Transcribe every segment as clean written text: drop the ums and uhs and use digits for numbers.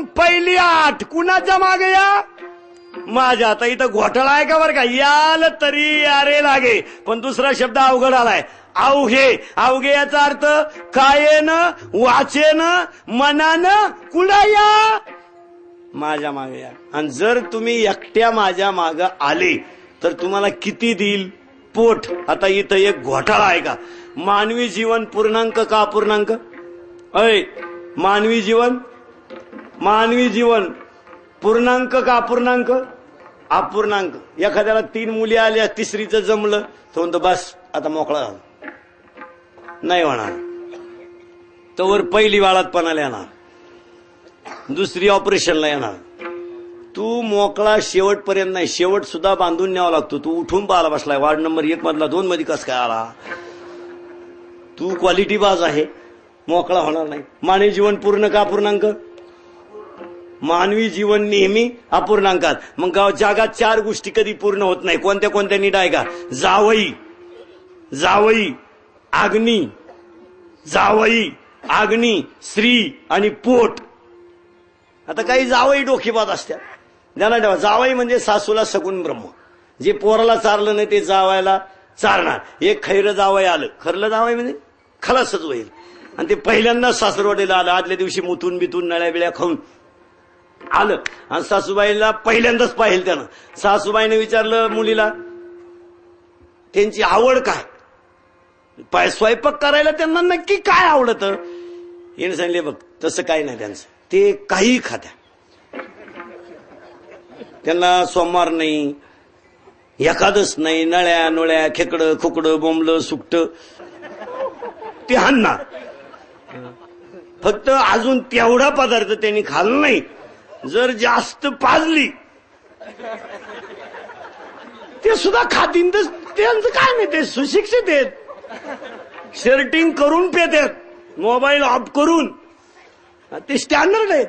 एकदम पहिली आठ कुणाच्या मागे या माझ्या. आता इथं घोटाळा आहे का बरं का, याल तरी अरे लागे. पण दुसरा शब्द अवघड आलाय, अवघे. अवघे याचा अर्थ कायेनं वाचेनं मनानं कुणा या माझ्या मागे या. आणि जर तुम्ही एकट्या माझ्या माग आले तर तुम्हाला किती देईल पोट. आता इथं एक घोटाळा आहे का, मानवी जीवन पूर्णांक का अपूर्णांक. अय मानवी जीवन पूर्णांक का अपूर्णांक. अपूर्णांक. एखाद्याला 3 मुली आल्या, तिसरीचं जमलं तो म्हणतो बस आता मोकळा नाही होणार. तोवर पहिली बाळातपणाला येणार, दुसरी ऑपरेशनला येणार. तू मोकळा शेवटपर्यंत नाही, शेवट सुद्धा बांधून न्यावा लागतो. तू उठून पाहायला बसलाय वार्ड नंबर 1 मधला 2 मध्ये कस काय आला. तू क्वालिटी बाज आहे, मोकळा होणार नाही. मानवी जीवन पूर्ण का अपूर्णांक. मानवी जीवन नेहमी अपूर्णांकात. मग जगात 4 गोष्टी कधी पूर्ण होत नाही. कोणत्या कोणत्या नीट आहे का. जावई अग्नी स्त्री आणि पोट. आता काही जावई डोकेबाज असतात, ध्यानात ठेवा. जावई म्हणजे सासूला सगुण ब्रह्म, जे पोराला चारलं नाही ते जावायला चारणार. एक खैर जावई आलं, खरलं जावई म्हणजे खलासच होईल. आणि ते पहिल्यांदा सासरवाडीला आलं, आदल्या दिवशी मुतून बितून नळ्या बिळ्या खाऊन आलं. आणि सासूबाईला पहिल्यांदाच पाहिलं त्यानं. सासूबाईने विचारलं मुलीला त्यांची आवड काय, स्वयंपाक करायला त्यांना नक्की काय आवडतं. येणं सांगले बघ तसं काही नाही त्यांचं, ते काही खात्या. त्यांना सोमवार नाही, एकादश नाही, नळ्या नोळ्या खेकडं खुकडं बोंबलं सुकट ते हाणणार. फक्त अजून तेवढा पदार्थ त्यांनी खाल्ला नाही. जर जास्त पाजली ते सुद्धा खातीन. तर त्यांचं काय नाही, ते सुशिक्षित आहेत. शर्टिंग करून पेतात, मोबाईल ऑफ करून. ते स्टँडर्ड आहेत.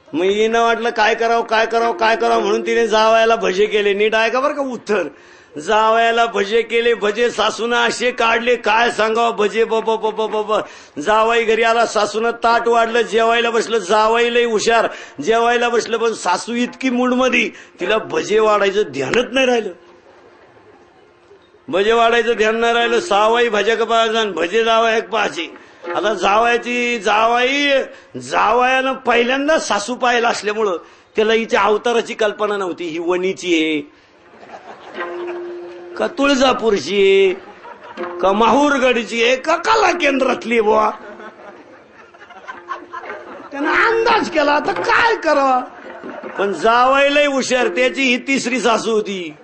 मग हिनं वाटलं काय करावं म्हणून तिने जावयाला भजे केले. नीट आहे का बरं का उत्तर. जावयाला भजे केले. भजे सासूनं असे काढले काय सांगावं. भजे बाबा. जावाई घरी आला, सासूनं ताट वाढलं, जेवायला बसलं. जावाई लई हुशार, जेवायला बसलं. पण सासू इतकी मूडमध्ये, तिला भजे वाढायचं ध्यानच नाही राहिलं. भजे वाढायचं ध्यान नाही राहिलं. सावाई भजे का पाहायचं, भजे जावाय पाहायची. आता जावयानं पहिल्यांदा सासू पाहायला असल्यामुळं त्याला हिच्या अवताराची कल्पना नव्हती. ही वणीची आहे का तुळजापूरची आहे का माहूरगडची आहे का कला केंद्रातली बुवा. त्यानं अंदाज केला, आता काय करावा. पण जावायलाही हुशार, त्याची ही 3री सासू होती.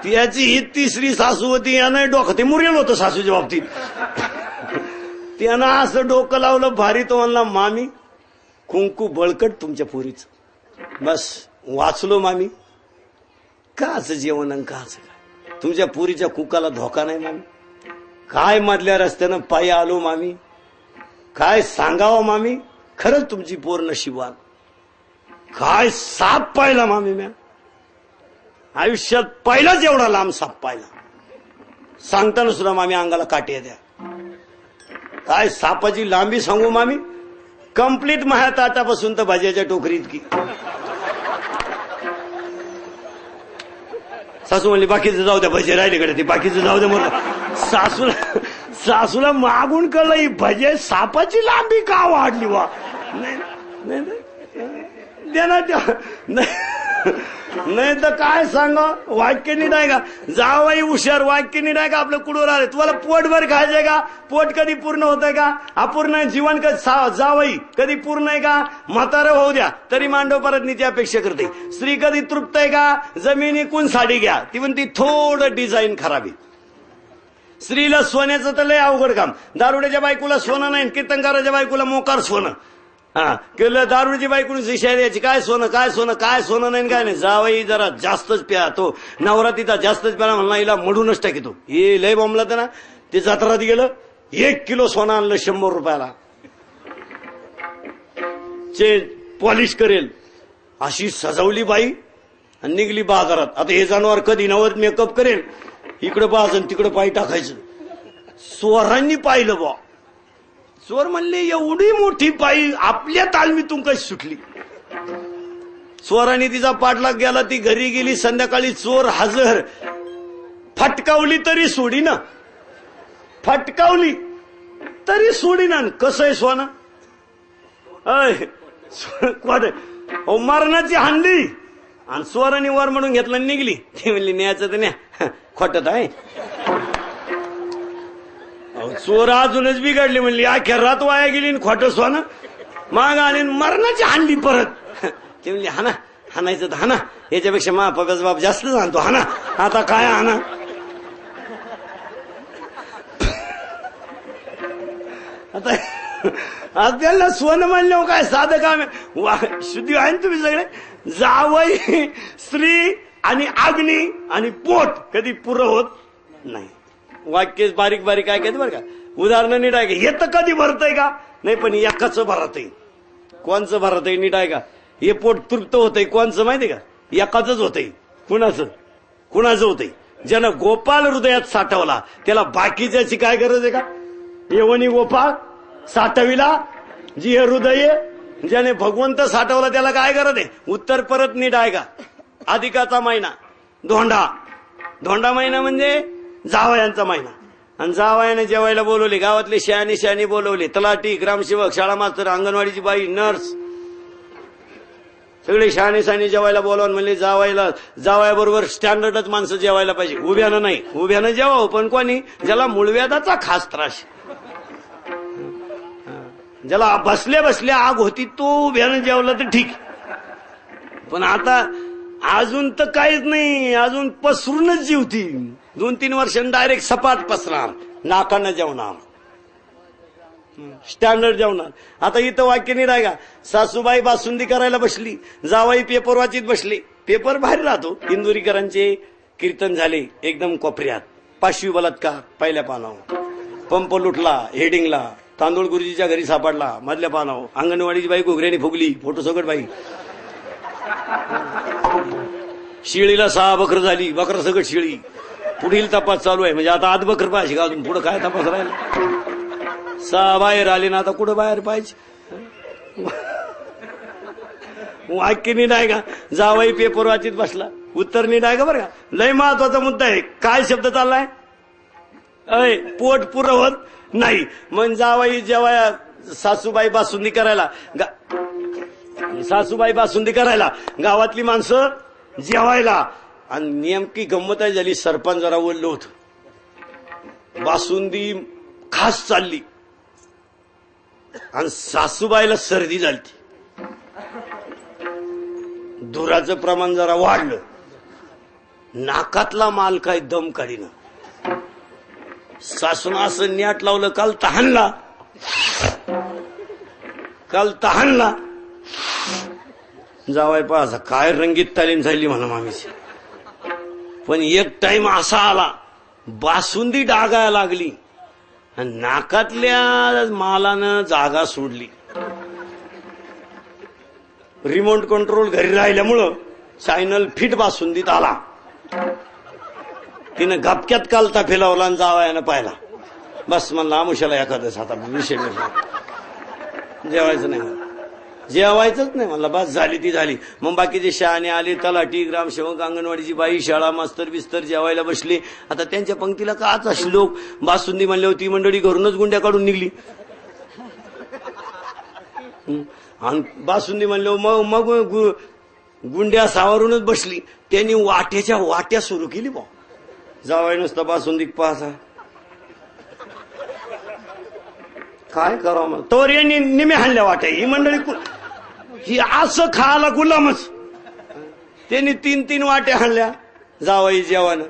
त्याची ही 3री सासू होती. यानं डोकं, ते मुरेल होतं सासूच्या बाबतीत. त्यानं असं डोकं लावलं भारी. तो म्हणला मामी कुंकू बळकट तुमच्या पोरीच. बस वाचलो मामी. काच जेवण आणि काच काय, तुमच्या पोरीच्या कुकाला धोका नाही मामी. काय मधल्या रस्त्यानं पायी आलो मामी. काय सांगावं मामी, खरंच तुमची पोर नशिबान. काय साप पाहिला मामी म्या आयुष्यात, पहिलाच एवढा लांब साप पाहिला. सांगताना सुद्धा मामी अंगाला काठी येत्या. काय सापाची लांबी सांगू मामी, कंप्लीट माझ्या ताटापासून तर भाज्याच्या टोकरीत की. सासू म्हणली बाकीचं जाऊ द्या, भजे राहिले कडे ते बाकीचं जाऊ द्या. म्हणलं सासूला मागून कळलं ही भजे सापाची लांबी का वाढली वा. नाही तर काय सांगा, वाक्य नीट आहे का. जावाई हुशार, वाक्य नीट आहे का. आपलं कुडवर आले, तुम्हाला पोटभर खायचंय का. पोट कधी पूर्ण होत आहे का. अपूर्ण जीवन जावाई कधी पूर्ण आहे का. म्हातारं होऊ द्या तरी मांडव परतनीची अपेक्षा करते. स्त्री कधी तृप्त आहे का. जमीन इकून साडी घ्या, ती म्हणती थोडं डिझाईन खराबी. स्त्रीला सोन्याचं तर लय अवघड काम. दारुड्याच्या बायकोला सोनं नाही, कीर्तनकाराच्या बायकोला मोकार सोनं. केलं दारूची बायकोनी शिष्या द्यायची. काय सोनं नाही काय नाही. जावई जरा जास्तच प्या, तो नवरा तिचा जास्तच प्याला म्हणला, हिला मडूनच टाकीतो. हे लय बॉम्बला तर ना. ते जत्रात गेलं, 1 किलो सोनं आणलं 100 रुपयाला. पॉलिश करेल अशी सजवली बाई आणि निघली बाजारात. आता हे जनावर कधी नवत मेकअप करेल, इकडं बाजन तिकडं पाय टाकायचं. स्वरांनी पाहिलं बा, चोर म्हणले एवढी मोठी पायी आपल्या तालमीतून कशी सुटली. चोराने तिचा पाठलाग गेला, ती घरी गेली. संध्याकाळी चोर हजर. फटकावली तरी सोडी ना, फटकावली तरी सोडी ना. कसं आहे सोना, मरणाची हांडली आणि चोराने वर म्हणून घेतला निघली. ती म्हणली न्यायचं तर न्या, खोटत आहे. चोर अजूनच बिघडली, म्हणली अख्या रात वाया गेली खोटं सोनं माग आणि मरणाची हांडली परत. ते म्हणली हाना, हाणायचं तर हाना, याच्यापेक्षा मा पगाच बाप जास्त जाणतो, हाना आता काय हाना. आता आज त्यांना सोनं म्हणलं काय साधं काम आहे. शुद्धी आहे ना तुम्ही सगळे. जावई, स्त्री आणि अग्नी आणि पोट कधी पुरं होत नाही. वाक्य बारीक बारीक काय काय बरं का. उदाहरण नीट आहे का. हे तर कधी भरतय का नाही, पण एकाच भरत आहे. कोणचं भरत आहे नीट आहे का. हे पोट तृप्त होतंय कोणचं माहितीये का, एकाच होतंय. कुणाचं होतंय. ज्यानं गोपाल हृदयात साठवला त्याला बाकीच्याची काय गरज आहे का. येवनी गोपाळ साठविला जी हे हृदय, ज्याने भगवंत साठवला त्याला काय गरज आहे. उत्तर परत नीट आहे का. अधिकाचा महिना धोंडा महिना म्हणजे जावयांचा महिना. आणि जावयाने जेवायला बोलवले. गावातले शहाणी बोलवले. तलाठी, ग्रामसेवक, शाळा मास्तर, अंगणवाडीची बाई, नर्स, सगळे शहाणी जेवायला बोलवून म्हणले जावयाबरोबर स्टँडर्डच माणसं जेवायला पाहिजे. उभ्यानं नाही, उभ्यानं जेवावं पण कोणी, ज्याला मूळव्याधाचा खास त्रास, ज्याला बसल्या बसल्या आग होती तो उभ्यानं जेवला तर ठीक. पण आता अजून तर काहीच नाही, अजून पसरूनच जीवती. 2-3 वर्षांनी डायरेक्ट सपाट पसरणार, नाकानं जेवणार, स्टँडर्ड जेवणार. आता इथं वाक्य नाही राहिला. सासूबाई बासुंदी करायला बसली, जावाई पेपर वाचित बसले. पेपर बाहेर राहतो. इंदुरीकरांचे कीर्तन झाले एकदम कोपऱ्यात. 5वी बलात्कार पहिल्या पानावर. पंप लुटला हेडिंगला. तांदूळ गुरुजीच्या घरी सापडला मधल्या पानावर. अंगणवाडीची बाई घोगऱ्याने फुगली, फोटो सगट बाई. शिळीला 6 बकर झाली, बकर सगट शिळी. पुढील तपास चालू आहे. म्हणजे आता आत बकर पाहिजे का अजून, पुढे काय तपास राहिला. 6 बाहेर आले ना, आता कुठं बाहेर पाहिजे. वाक्य नीट आहे का. जावाई पेपर वाचित बसला, उत्तर नीट आहे का बरं का. लय महत्वाचा मुद्दा आहे. काय शब्द चाललाय. पोट पुरं होत नाही. मग जावाई जेव्हा सासूबाई बासुंदी करायला गावातली माणसं जेवायला. आणि नेमकी गंमत झाली. सरपंच जरा बोललं होतं. बासुंदी खास चालली आणि सासूबाईला सर्दी झाली. धुराचं प्रमाण जरा वाढलं. नाकातला माल काय दम काढीना. सासून असं न्याट लावलं. काल तहानला जावाय पाहा काय रंगीत तालीम झाली म्हणा मामीची. पण एक टाइम असा आला, बासुंदी डागायला लागली आणि नाकातल्या मालानं जागा सोडली. रिमोट कंट्रोल घरी राहिल्यामुळं चॅनल फिट बासुंदीत आला. तिनं गपक्यात कालता फिलावला आणि जावयानं पाहिला. बस म्हणला आमुष्याला एखादं आता विषय जेवायचं नाही, जेवायचंच नाही म्हणला. बस झाली ती झाली. मग बाकीचे शहाणे आले, तलाठी, ग्रामसेवक, अंगणवाडीची बाई, शाळा मास्तर बिस्तर जेवायला बसले. आता त्यांच्या पंक्तीला काच अशी लोक. बासुंदी म्हणली होती मंडळी घरूनच गुंड्या काढून निघली. आणि बासुंदी म्हणले मग गुंड्या सावरूनच बसली. त्यांनी वाट्याच्या वाट्या सुरू केली. बा जावाय नुसता बासुंदी पाहा काय करावं मग. तोवर यांनी निमे हाणल्या वाट्या. ही मंडळी ही असं खायला गुलामच. त्यांनी 3-3 वाट्या हाणल्या. जावाई जेवण.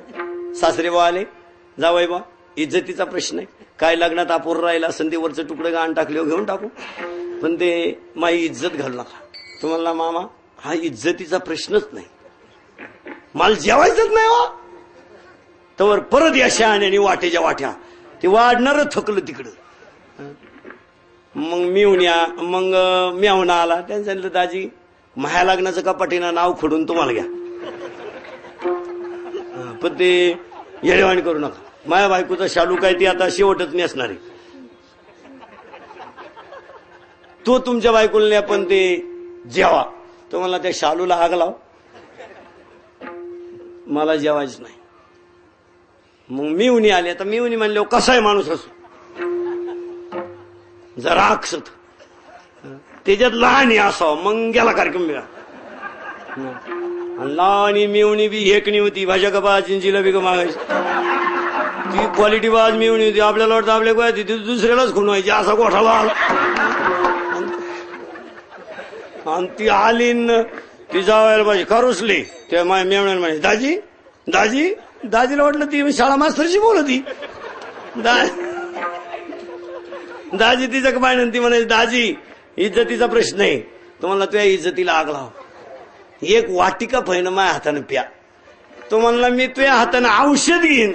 सासरे बा आले. जावाई बा इज्जतीचा प्रश्न आहे. काय लग्नात अपूर राहिला संधीवरचं तुकडं गाण टाकले घेऊन टाकू, पण ते माझी इज्जत घालू नका. तुम्हाला मामा हा इज्जतीचा प्रश्नच नाही. मला जेवायचंच नाही हो. तवर परत या शहाण्याने वाट्याच्या वाट्या. ते वाढणारच थकलं तिकडं. मग मेहुणा आला. त्यांनी सांगितलं दाजी माया लग्नाचं कपाटीनं नाव खोडून तुम्हाला घ्या, पण ते येडेवाणी करू नका. माया बायकोचा शालू काय ती आता शेवटच नेसणार आहे. तो तुमच्या बायकोला नाही पण ते जेवा. तो म्हणला त्या शालूला आग लाव, मला जेवायच नाही. मग मिवणी आली. आता मिवणी म्हणले कसा आहे माणूस असो जरा अक्षत त्याच्यात लहान असावं. मग गेला कार्यक्रम मिळा. लहान मिवणी बी हेकणी होती. भाषा का बाज जिलेबी का मागायची. ती क्वालिटी बाज मिवणी होती. आपल्याला वाटतं आपल्या काय ती दुसऱ्यालाच खून व्हायची असा गोठाला. आणि ती आली ती जावायला पाहिजे खरुसली. ते मेवण्याला म्हणे दाजी दाजी. दाजीला वाटलं ती शाळा मास्तरशी बोलती. दाजी तिचं काय ती म्हणायची दाजी इज्जतीचा प्रश्न आहे. तो म्हणला तुझ्या इज्जतीला आग लाव. एक वाटिका फैनं माझ्या हाताने प्या. तो म्हणला मी तुझ्या हाताने औषध घेईन.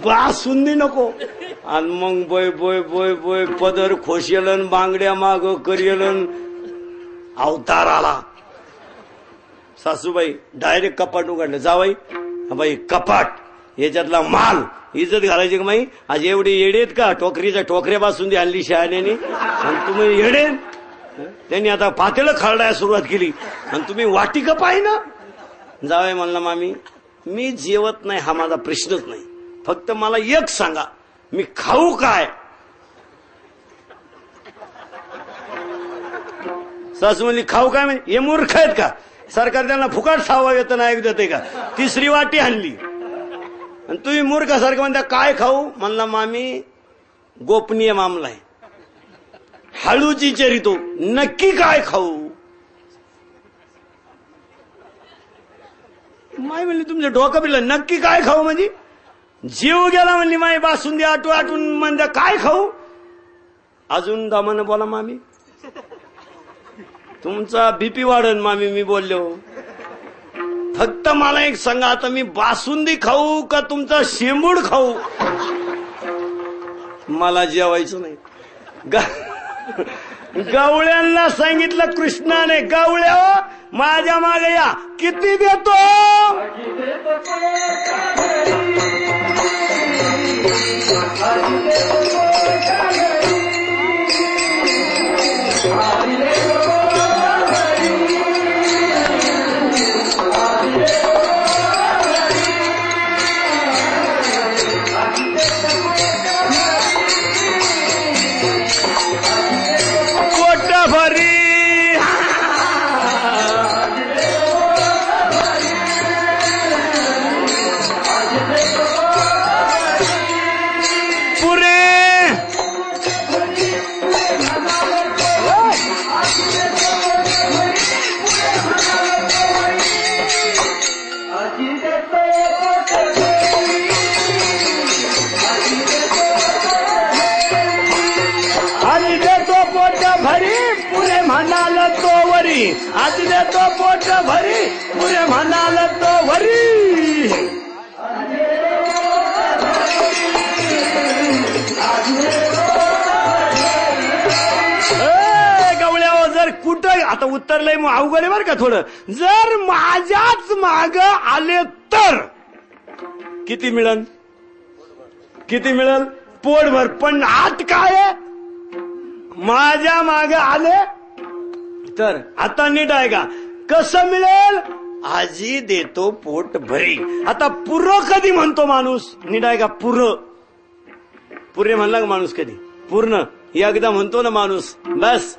बासुंदी नको. आणि मग बोय बोय बोय बोय पदर खोशेलन बांगड्या माग करियलन अवतार आला. सासूबाई डायरेक्ट कपाट उघडलं. जावाई बाई कपाट याच्यातला माल इज्जत घालायची का माई. आज एवढी येडेत का टोकरीच्या टोकऱ्या बासून आणली शहाण्याने. आणि तुम्ही येडे. त्यांनी आता पातेलं खारडायला सुरुवात केली आणि तुम्ही वाटिका पाहि ना. जावाई म्हणला मामी मी जेवत नाही हा माझा प्रश्नच नाही. फक्त मला एक सांगा मी खाऊ काय. सासू म्हणली खाऊ काय म्हणजे हे मूर्ख आहेत का. सरकार त्यांना फुकाट 6वा वेतन आयोग देते का. 3री वाटी आणली आणि तुम्ही मूर्खासारखं म्हणता काय खाऊ. म्हणला मामी गोपनीय मामला आहे. हळूची चरितो नक्की काय खाऊ. माय म्हणली तुमचं डोकं बिलं नक्की काय खाऊ म्हणजे. जीव गेला म्हणली माई बासुंदी आटून म्हणजे काय खाऊ. अजून दमानं बोला मामी तुमचा बीपी वाढन. मामी मी बोललो फक्त मला एक सांगा आता मी बासुंदी खाऊ का तुमचा शेंबूड खाऊ. मला जेवायचं नाही. गवळ्यांना सांगितलं कृष्णाने गवळ्या माझ्या मागे या किती देतो. आज देतो पोट भरी पुरे म्हणाल तो भरी. गवळ्या जर कुठं आता उत्तरलंय मग अवघड आहे बरं का थोडं. जर माझ्याच माग आले तर किती मिळल. किती मिळल पोटभर. पण आत काय माझ्या माग आले तर आता नीट आहे का कसं मिळेल. आजी देतो पोट भरी. आता पुरं कधी म्हणतो माणूस. नीट आहे का पुरं. पुरे म्हणला का माणूस कधी पूर्ण एकदा म्हणतो ना माणूस. बस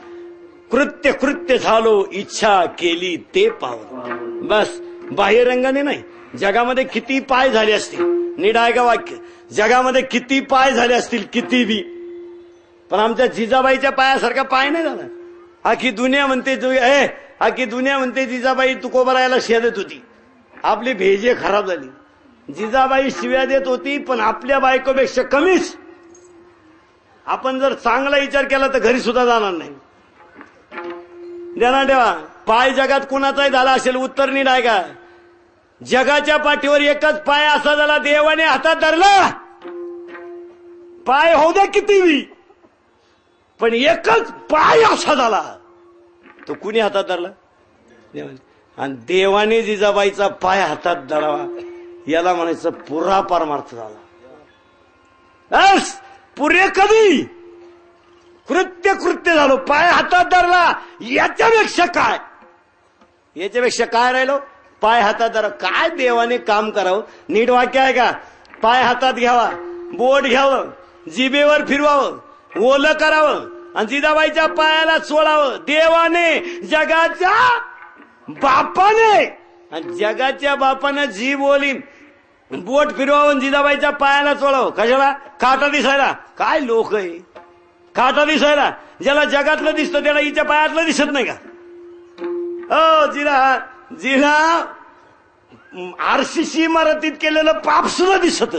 कृत्य झालो इच्छा केली ते पावलो. बस बाह्यरंगाने नाही. जगामध्ये किती पाय झाले असतील. नीट आहे का वाक्य. जगामध्ये किती पाय झाले असतील किती बी. पण आमच्या जिजाबाईच्या पायासारखा पाय नाही झाला. आखी दुनिया म्हणते आखी दुनिया म्हणते जिजाबाई तुकोबरायला शिव्या देत होती. आपली भेजे खराब झाली. जिजाबाई शिव्या देत होती पण आपल्या बायकोपेक्षा कमीच. आपण जर चांगला विचार केला तर घरी सुद्धा जाणार नाही. ध्यानात ठेवा. पाय जगात कुणाचाही झाला असेल उत्तर नीट आहे का. जगाच्या पाठीवर एकच पाय असा झाला देवाने हातात धरला. पाय होऊ द्या किती बी पण एकच पाय असा झाला तो कुणी हातात धरला देवाने. आणि देवाने जिजाबाईचा पाय हातात धरावा याला म्हणायचं पुरा परमार्थ झाला. पुरे कधी कृत्य झालो, पाय हातात धरला, याच्यापेक्षा काय, याच्यापेक्षा काय राहिलो, पाय हातात धरा. काय देवाने काम करावं, नीट वाक्य आहे का? पाय हातात घ्यावा, बोट घ्यावं, जिभेवर फिरवावं, ओलं करावं आणि जिजाबाईच्या पायाला चोळावं. देवाने, जगाच्या बापाने, आणि जगाच्या बापानं जीभ ओली, बोट फिरवावं, जिजाबाईच्या पायाला चोळावं. कशाला? काटा दिसायला. काय लोक आहे, काटा दिसायला. ज्याला जगातलं दिसतं त्याला हिच्या पायातलं दिसत नाही का? जिला आरसीसी इमारतीत केलेलं पाप सुद्धा दिसत,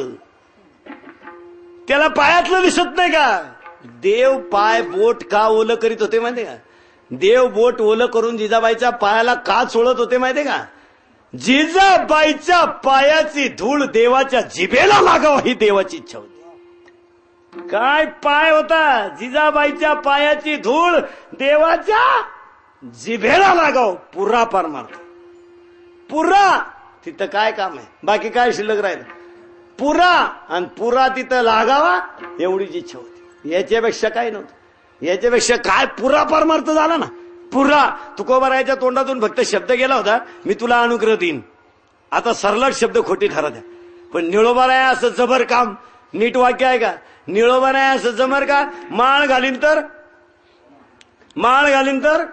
त्याला पायातलं दिसत नाही का? देव पाय बोट का ओलं करीत होते माहितीये का? देव बोट ओलं करून जिजाबाईच्या पायाला का चोळत होते माहितीये का? जिजाबाईच्या पायाची धूळ देवाच्या जिभेला लागावं ही देवाची इच्छा होती. काय पाय होता, जिजाबाईच्या पायाची धूळ देवाच्या जिभेला लागाव. पुरा परमार्थ, पुरा. तिथं काय काम आहे, बाकी काय शिल्लक राहिलं? पुरा, आणि पुरा तिथं लागावा एवढीच इच्छा होती. याच्यापेक्षा काय नव्हतं. याच्यापेक्षा काय, पुरा परमार्थ झाला ना. पुरा. तुकोबारायाच्या तोंडातून फक्त शब्द गेला होता, मी तुला अनुग्रह देईन. आता सरलट शब्द खोटी ठरत आहे. पण निळोबाराया असं जबर काम, नीट वाक्य आहे का? निळोबाराया असं जबर का? माळ घालीन तर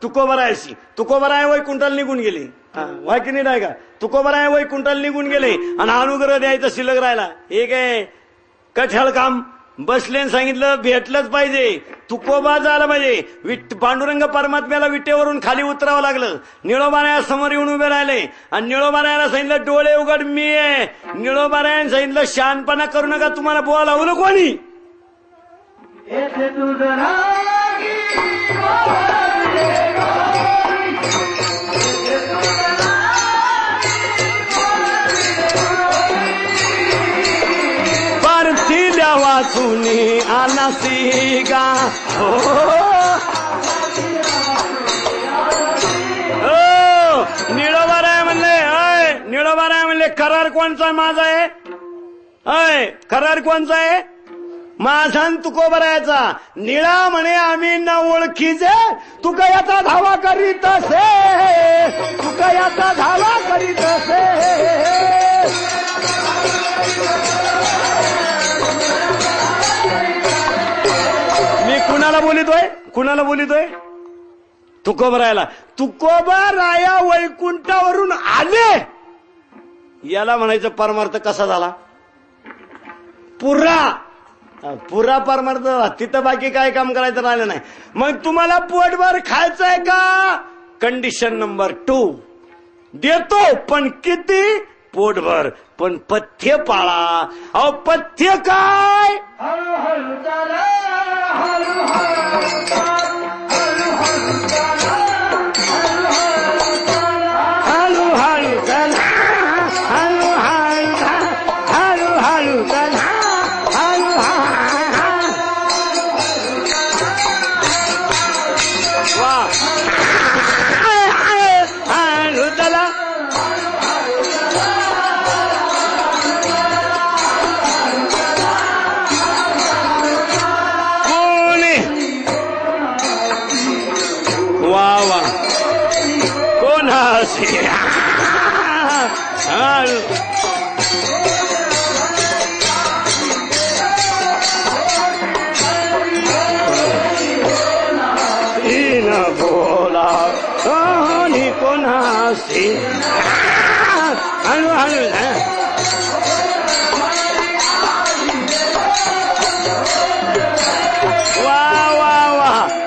तुकोबारायाशी, तुकोबाराया वैकुंठाला निघून गेले. वाक्य नीट आहे का? तुकोबाराया वैकुंठाला निघून गेले आणि अनुग्रह द्यायचा शिल्लक राहिला. हे काय कठ्याळ काम? बसले सांगितलं भेटलंच पाहिजे, तुकोबा झाला पाहिजे. पांडुरंग परमात्म्याला विटेवरून खाली उतरावं लागलं. निळोबाराया समोर येऊन उभे राहिले आणि निळोबारायाला सांगितलं डोळे उघड, मी आहे. निळोबारायाने सांगितलं शहाणपणा करू नका, तुम्हाला बोला लावलं कोणी? वाचुनी आनासी गा हो निळोबाराय म्हणले करार कोणचा माझा आहे? करार कोणचा आहे? माझा तुकोबारायाचा. निळा म्हणे आम्ही न ओळखीचे, तुका याचा धावा करीत असे, तुका याचा धावा करीत असे. मी कुणाला बोलितोय? तुकोबारायाला. तुकोबाराया वैकुंठावरून आले, याला म्हणायचं परमार्थ कसा झाला? पुरा परमार्थ. तिथं बाकी काय काम करायचं राहिलं नाही. मग तुम्हाला पोटभर खायचंय का? कंडिशन नंबर 2 देतो, पण किती? पोटभर, पण पथ्य पाळा. अहो पथ्य काय? हळूहळू चला,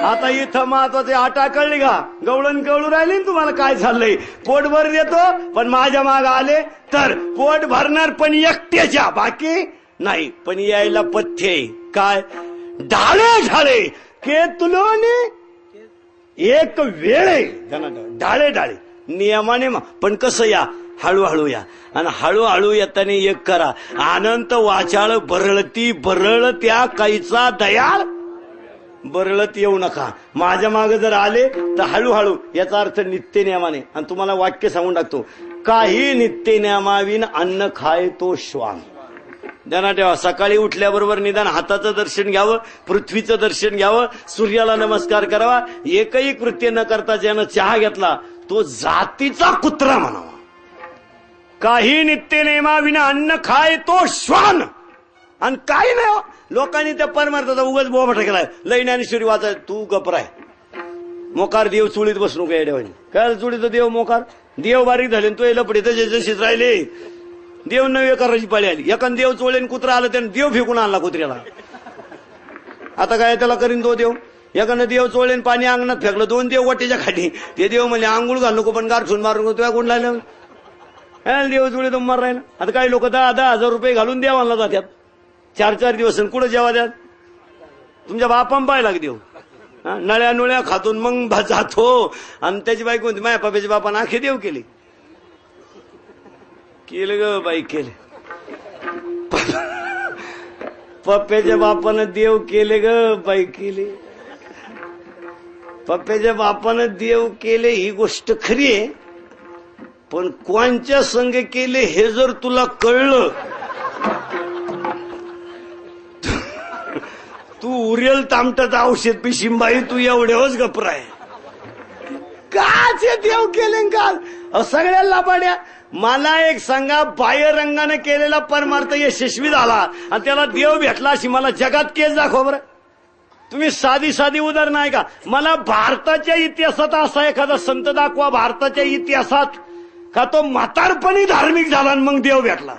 आता इथं महत्वाचे आटा कळली का? गवळण कळू राहिली तुम्हाला काय चाललंय? पोटभर देतो, पण माझ्या माग आले तर पोट भरणार, पण एकट्याच्या, बाकी नाही. पण यायला पथ्य काय? ढाळे के तुलोने एक वेळे ढाळे नियमाने. पण कसं या? हळूहळू या, आणि हळूहळू येताना एक करा. अनंत वाचाळ बरळ त्या कैचा दयाळ बरळत येऊ नका. माझ्या मागे जर आले तर हळूहळू, याचा अर्थ नित्य नियमाने. आणि तुम्हाला वाक्य सांगून टाकतो, काही नित्य नियमाविन अन्न खाय तो श्वान. ध्यानात ठेवा, सकाळी उठल्याबरोबर निदान हाताचं दर्शन घ्यावं, पृथ्वीचं दर्शन घ्यावं, सूर्याला नमस्कार करावा. एकही कृत्य न करता ज्यानं चहा घेतला तो जातीचा कुत्रा म्हणावा. काही नित्य नियमाविना अन्न खाय तो श्वान. आणि काही नाही, लोकांनी त्या परमार्थाचा उगाच बोबाटा केलाय. लय ज्ञानेश्वरी वाचाय, तू गपराय. मोकार देव चुळीत बसू नका येड्यावानी. काय चुळीत देव मोकार, देव बारीक झाले तो लपडे तसे जशीच राहिले. देव नव्हे करायची पाळी आली. एखाद देव चोळेन कुत्रा आलं त्याने देव फेकून आणला कुत्र्याला. आता काय त्याला करीन तो देव. एखादं देव चोळेन पाणी अंगणात फेकलं, 2 देव वाटेच्या खाली. ते देव म्हणजे आंघोळ घालू नको पण गारठून मारून तुला कोण लागलं देव चोळे तो मार राहिला. आता काही लोक 10,000 रुपये घालून देवाला जातात 4-4 दिवस. कुठं जेवा द्यात तुमच्या बापान पाय लाग देव. नळ्या नुळ्या खातून मग जातो. आणि त्याची बाईक म्हणते माझ्या पप्याच्या बापानं आखे देव केले ग बाई केले. पप्प्याच्या बापानं देव केले ग बाई केले. पप्प्याच्या बापानं देव केले ही गोष्ट खरी आहे, पण कोणच्या संग केले हे जर तुला कळलं तू उरेल तामटत औषध पिशिंबाई तू एवढ्यावच गपराय. काचे देव केले का सगळ्या लापाड्या. मला एक सांगा, बाह्य रंगाने केलेला परमार्थ यशस्वी झाला आणि त्याला देव भेटला अशी मला जगात केस दाखवा बरं. तुम्ही साधी उदाहरण आहे का. मला भारताच्या इतिहासात असा एखादा संत दाखवा, भारताच्या इतिहासात का तो म्हातारपणी धार्मिक झाला आणि मग देव भेटला.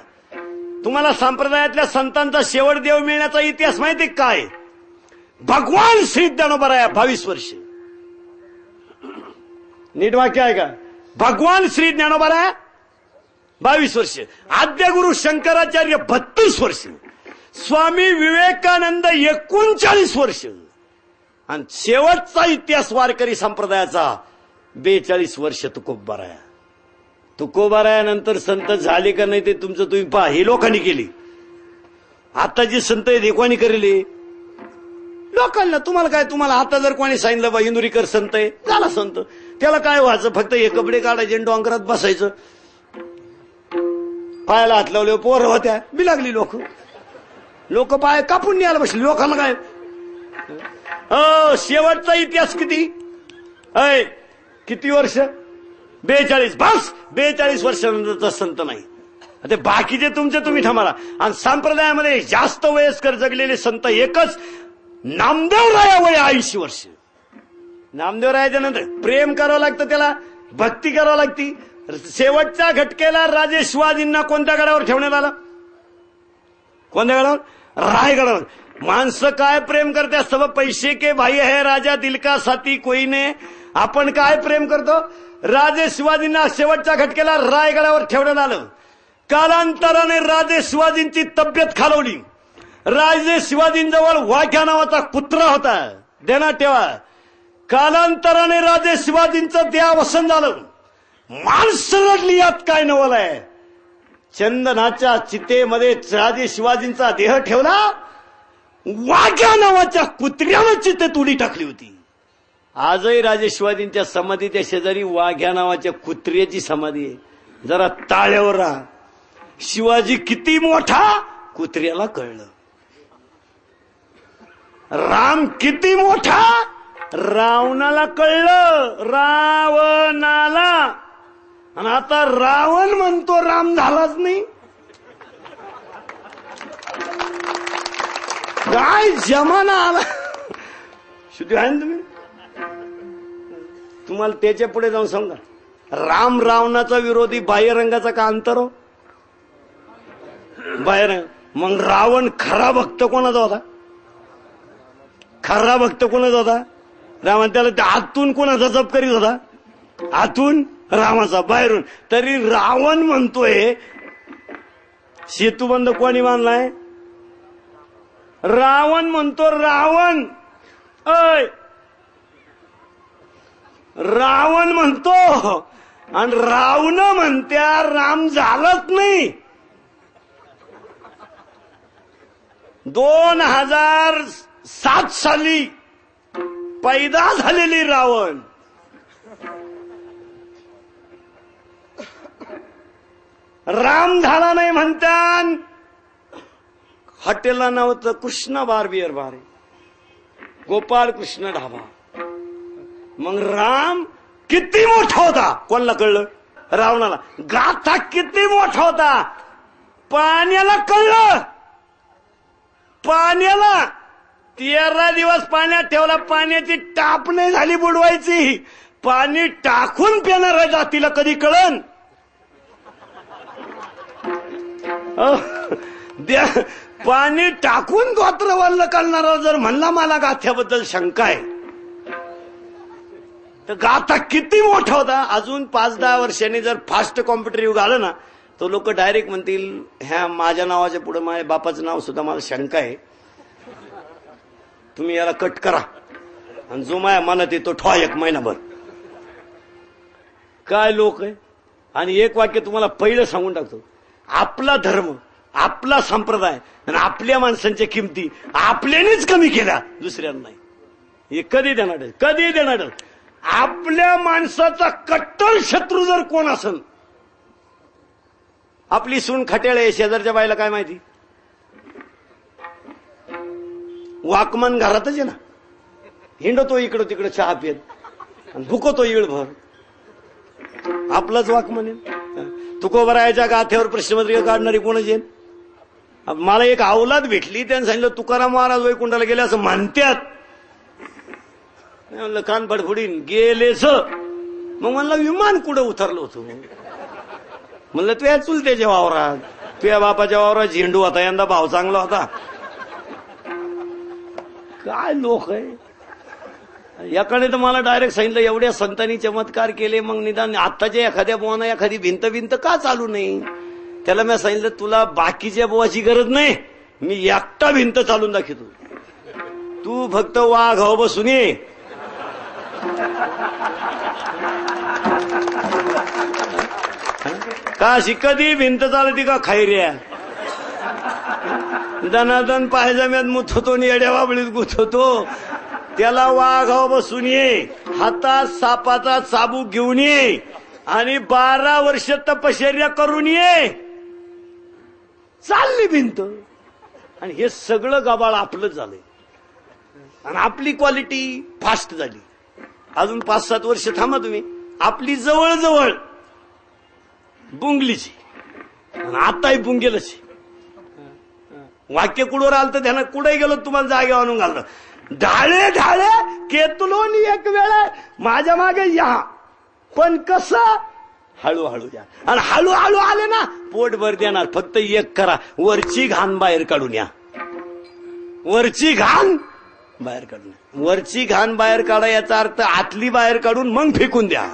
तुम्हाला संप्रदायातल्या संतांचा शेवट देव मिळण्याचा इतिहास माहिती काय. भगवान श्री ज्ञानोबा 22 वर्ष. नीट वाक्य आहे का. भगवान श्री ज्ञानोबा 22 वर्ष. आद्य गुरु शंकराचार्य 32 वर्ष. स्वामी विवेकानंद 39 वर्ष. आणि शेवटचा इतिहास वारकरी संप्रदायाचा 42 वर्ष तुकोबाराया. तुकोबारायानंतर संत झाले का नाही ते तुमचं तुम्ही पहा. ही लोकांनी केली. आता जी संत आहेत कोणी करेली लोकांना. तुम्हाला काय, तुम्हाला आता जर कोणी सांगितलं बा इंदुरीकर संत आहे झाला संत, त्याला काय व्हायचं, फक्त हे कपडे काढायचे डोंगरात बसायचं. पायाला हात लावले पोरं होत्या बी लागली. लोक पाय कापून न्यायला बसले. लोकांना काय शेवटचा इतिहास किती वर्ष 42. बस 42 वर्षानंतरचा संत नाही. ते बाकीचे तुमचे तुम्ही ठमाला. आणि संप्रदायामध्ये जास्त वयस्कर जगलेले संत एकच, नामदेवराया वय 80 वर्ष. नामदेवरायाच्या नंतर प्रेम करावं लागतं, त्याला भक्ती करावं लागती. शेवटच्या घटकेला राजे शिवाजींना कोणत्या गडावर ठेवण्यात आलं. कोणत्या गडावर. रायगडावर. माणसं काय प्रेम करते, सब पैसे के भाई है राजा दिल का साथी कोई ने. आपण काय प्रेम करतो. राजे शिवाजींना शेवटच्या घटकेला रायगडावर ठेवण्यात आलं. कालांतराने राजे शिवाजींची तब्येत खालवली. राजे शिवाजींजवळ वाघ्या नावाचा कुत्रा होता. ध्यानात ठेवा. कालांतराने राजे शिवाजींचं देहावसन झालं. माणसं रडली. यात काय नवल आहे. चंदनाच्या चितेमध्ये राजे शिवाजींचा देह ठेवला. वाघ्या नावाच्या कुत्र्यानं चितेत उडी टाकली होती. आजही राजे शिवाजींच्या समाधीच्या शेजारी वाघ्या नावाच्या कुत्र्याची समाधी आहे. जरा ताळ्यावर राहा. शिवाजी किती मोठा कुत्र्याला कळलं. राम किती मोठा रावणाला कळलं. रावणाला. आणि आता रावण म्हणतो राम झालाच नाही. काय जमाना आला. शुद्धी आहे ना तुम्ही. तुम्हाला त्याच्या पुढे जाऊन सांगा, राम रावणाचा विरोधी बाह्य रंगाचा का अंतर हो. बाह्य मग रावण खरा भक्त कोणाचा होता. खरा भक्त कोणाचा होता. रावण. त्याला त्या आतून कोणाचा जप करीत होता. आतून रामाचा, बाहेरून. तरी रावण म्हणतोय. सेतुबंध कोणी बांधलाय. रावण म्हणतो. रावण रावण म्हणतो. आणि रावण म्हणत्या राम झालाच नाही. 2007 साली पैदा झालेली रावण राम झाला नाही म्हणतान. हॉटेलला नाव होतं कृष्णा बार बिअर बार, गोपाळ कृष्ण ढाबा. मग राम किती मोठा होता कोणाला कळलं? रावणाला. गाथा किती मोठा होता पाण्याला कळलं. पाण्याला 13 दिवस पाण्यात ठेवला, पाण्याची टाप नाही झाली बुडवायची. पाणी टाकून पिणाऱ्या जातीला कधी कळन? पाणी टाकून गोत्र वल्ल करणारा जर म्हणला मला गाथ्याबद्दल शंका आहे, तर गाथा किती मोठा होता. अजून 5-10 वर्षांनी जर फास्ट कॉम्प्युटर युग आलं ना, तो लोक डायरेक्ट म्हणतील ह्या माझ्या नावाच्या पुढे माझ्या बापाचं नाव सुद्धा मला शंका आहे, तुम्ही याला कट करा आणि जो माझ्या मनात येतो ठेवा 1 महिनाभर. काय लोक आहे. आणि एक वाक्य तुम्हाला पहिलं सांगून टाकतो, आपला धर्म, आपला संप्रदाय आणि आपल्या माणसांच्या किमती आपल्यानेच कमी केल्या, दुसऱ्यांना नाही. हे कधी देणार? कधी देणार? आपल्या माणसाचा कट्टर शत्रू जर कोण असेल, आपली सून खट्याळ आहे, शेजारच्या बाईला काय माहिती? वाकमन घरातच आहे ना, हिंडतो इकडं तिकडं चहा पित आणि भुकतो इळभर. आपलंच वाकमन आहे. तुकोबरायाच्या गाथ्यावर प्रश्नपत्रिका काढणारी कोणाची आहे? मला एक अवलाद भेटली, त्याने सांगितलं तुकाराम महाराज वैकुंठाला गेले असं म्हणतात. म्हणलं कान फडफडीन गेलेच. मग म्हणलं विमान कुठं उतरलं होतं? म्हणलं तुझ्या चुलत्याच्या वावरात, तुझ्या बापाच्या वावरात झेंडू होता, यंदा भाव चांगला होता. काय लोक आहे. याकडे तर मला डायरेक्ट सांगितलं एवढ्या संतांनी चमत्कार केले, मग निदान आत्ताच्या एखाद्या बुवाना एखादी भिंत का चालू नाही? त्याला मी सांगितलं तुला बाकीच्या बुवाची गरज नाही, मी एकटा भिंत चालून दाखवतो, तू फक्त वाघ हो बसून ये. का अशी कधी भिंत चालती का खैऱ्या? दनादन पायजाम्यात मुत होतो आणि येड्या बाबळीत गुत होतो. त्याला वाघाव बसून ये, हातात सापाचा चाबूक घेऊन ये आणि 12 वर्ष तपश्चर्या करून ये. चालली भिंत. आणि हे सगळं गबाळ आपलं झालंय आणि आपली क्वालिटी फास्ट झाली. अजून 5-7 वर्ष थांबा तुम्ही, आपली जवळ बुंगलीची आणि आताही बुंगेलच. वाक्य कुडवर आलं तर त्यानं कुठे गेलो तुम्हाला जागे आणून घाललं. ढाळे ढाळे केतलोन एक वेळ माझ्या मागे या, पण कसं हळूहळू या. आणि हळूहळू आले ना पोटभर देणार. फक्त एक करा, वरची घाण बाहेर काढून या. वरची घाण बाहेर काढून, वरची घाण बाहेर काढा याचा अर्थ आतली बाहेर काढून मग फेकून द्या.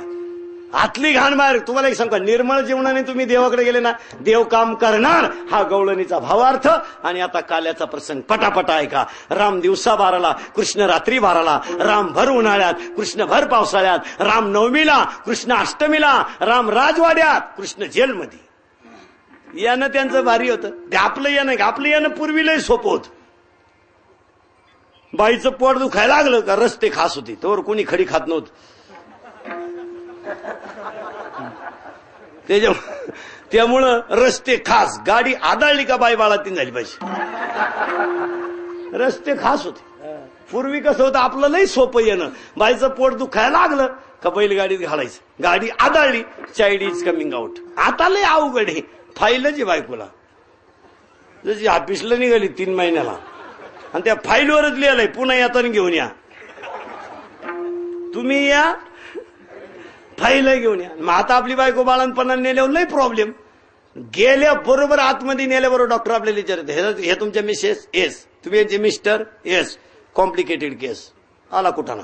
आतली घाण बाहेर. तुम्हाला एक सांगू, निर्मळ जीवनाने तुम्ही देवाकडे गेले ना, देव काम करणार, हा गवळणीचा भावार्थ. आणि आता काल्याचा प्रसंग पटापटा ऐका. राम दिवसा 12ला, कृष्ण रात्री 12ला, राम भर उन्हाळ्यात, कृष्ण भर पावसाळ्यात, राम नवमीला, कृष्ण अष्टमीला, राम राजवाड्यात, कृष्ण जेलमध्ये. यानं त्यांचं भारी होतं. ते आपलं यानं, आपलं यानं पूर्वी लय सोपं होत. बाईचं पोट दुखायला लागलं का रस्ते खास होते, तोवर कोणी खडी खात नव्हतं. त्यामुळं रस्ते खास. गाडी आदळली का बाई बाळातीन झाली पाहिजे. रस्ते खास होते. पूर्वी कसं होतं, आपलं लई सोपं येणं. बाईचं पोट दुखायला लागलं का बैलगाडीत घालायचं, गाडी आदळली, चाइल्ड इज कमिंग आउट. आता लय अवघड आहे. फाईलच आहे बायकोला. जशी ऑफिसला निघाली 3 महिन्याला आणि त्या फाईलवरच लिहिलंय पुन्हा येताना घेऊन या, तुम्ही या फाईल घेऊन या. मग आता आपली बायको बाळणपणा नेल्यावर लय प्रॉब्लेम. गेल्या बरोबर आतमध्ये नेल्याबरोबर डॉक्टर आपल्याला विचारत, हे तुमच्या मिसेस? येस. तुम्ही यांचे मिस्टर? येस. कॉम्प्लिकेटेड केस. आला कुठाना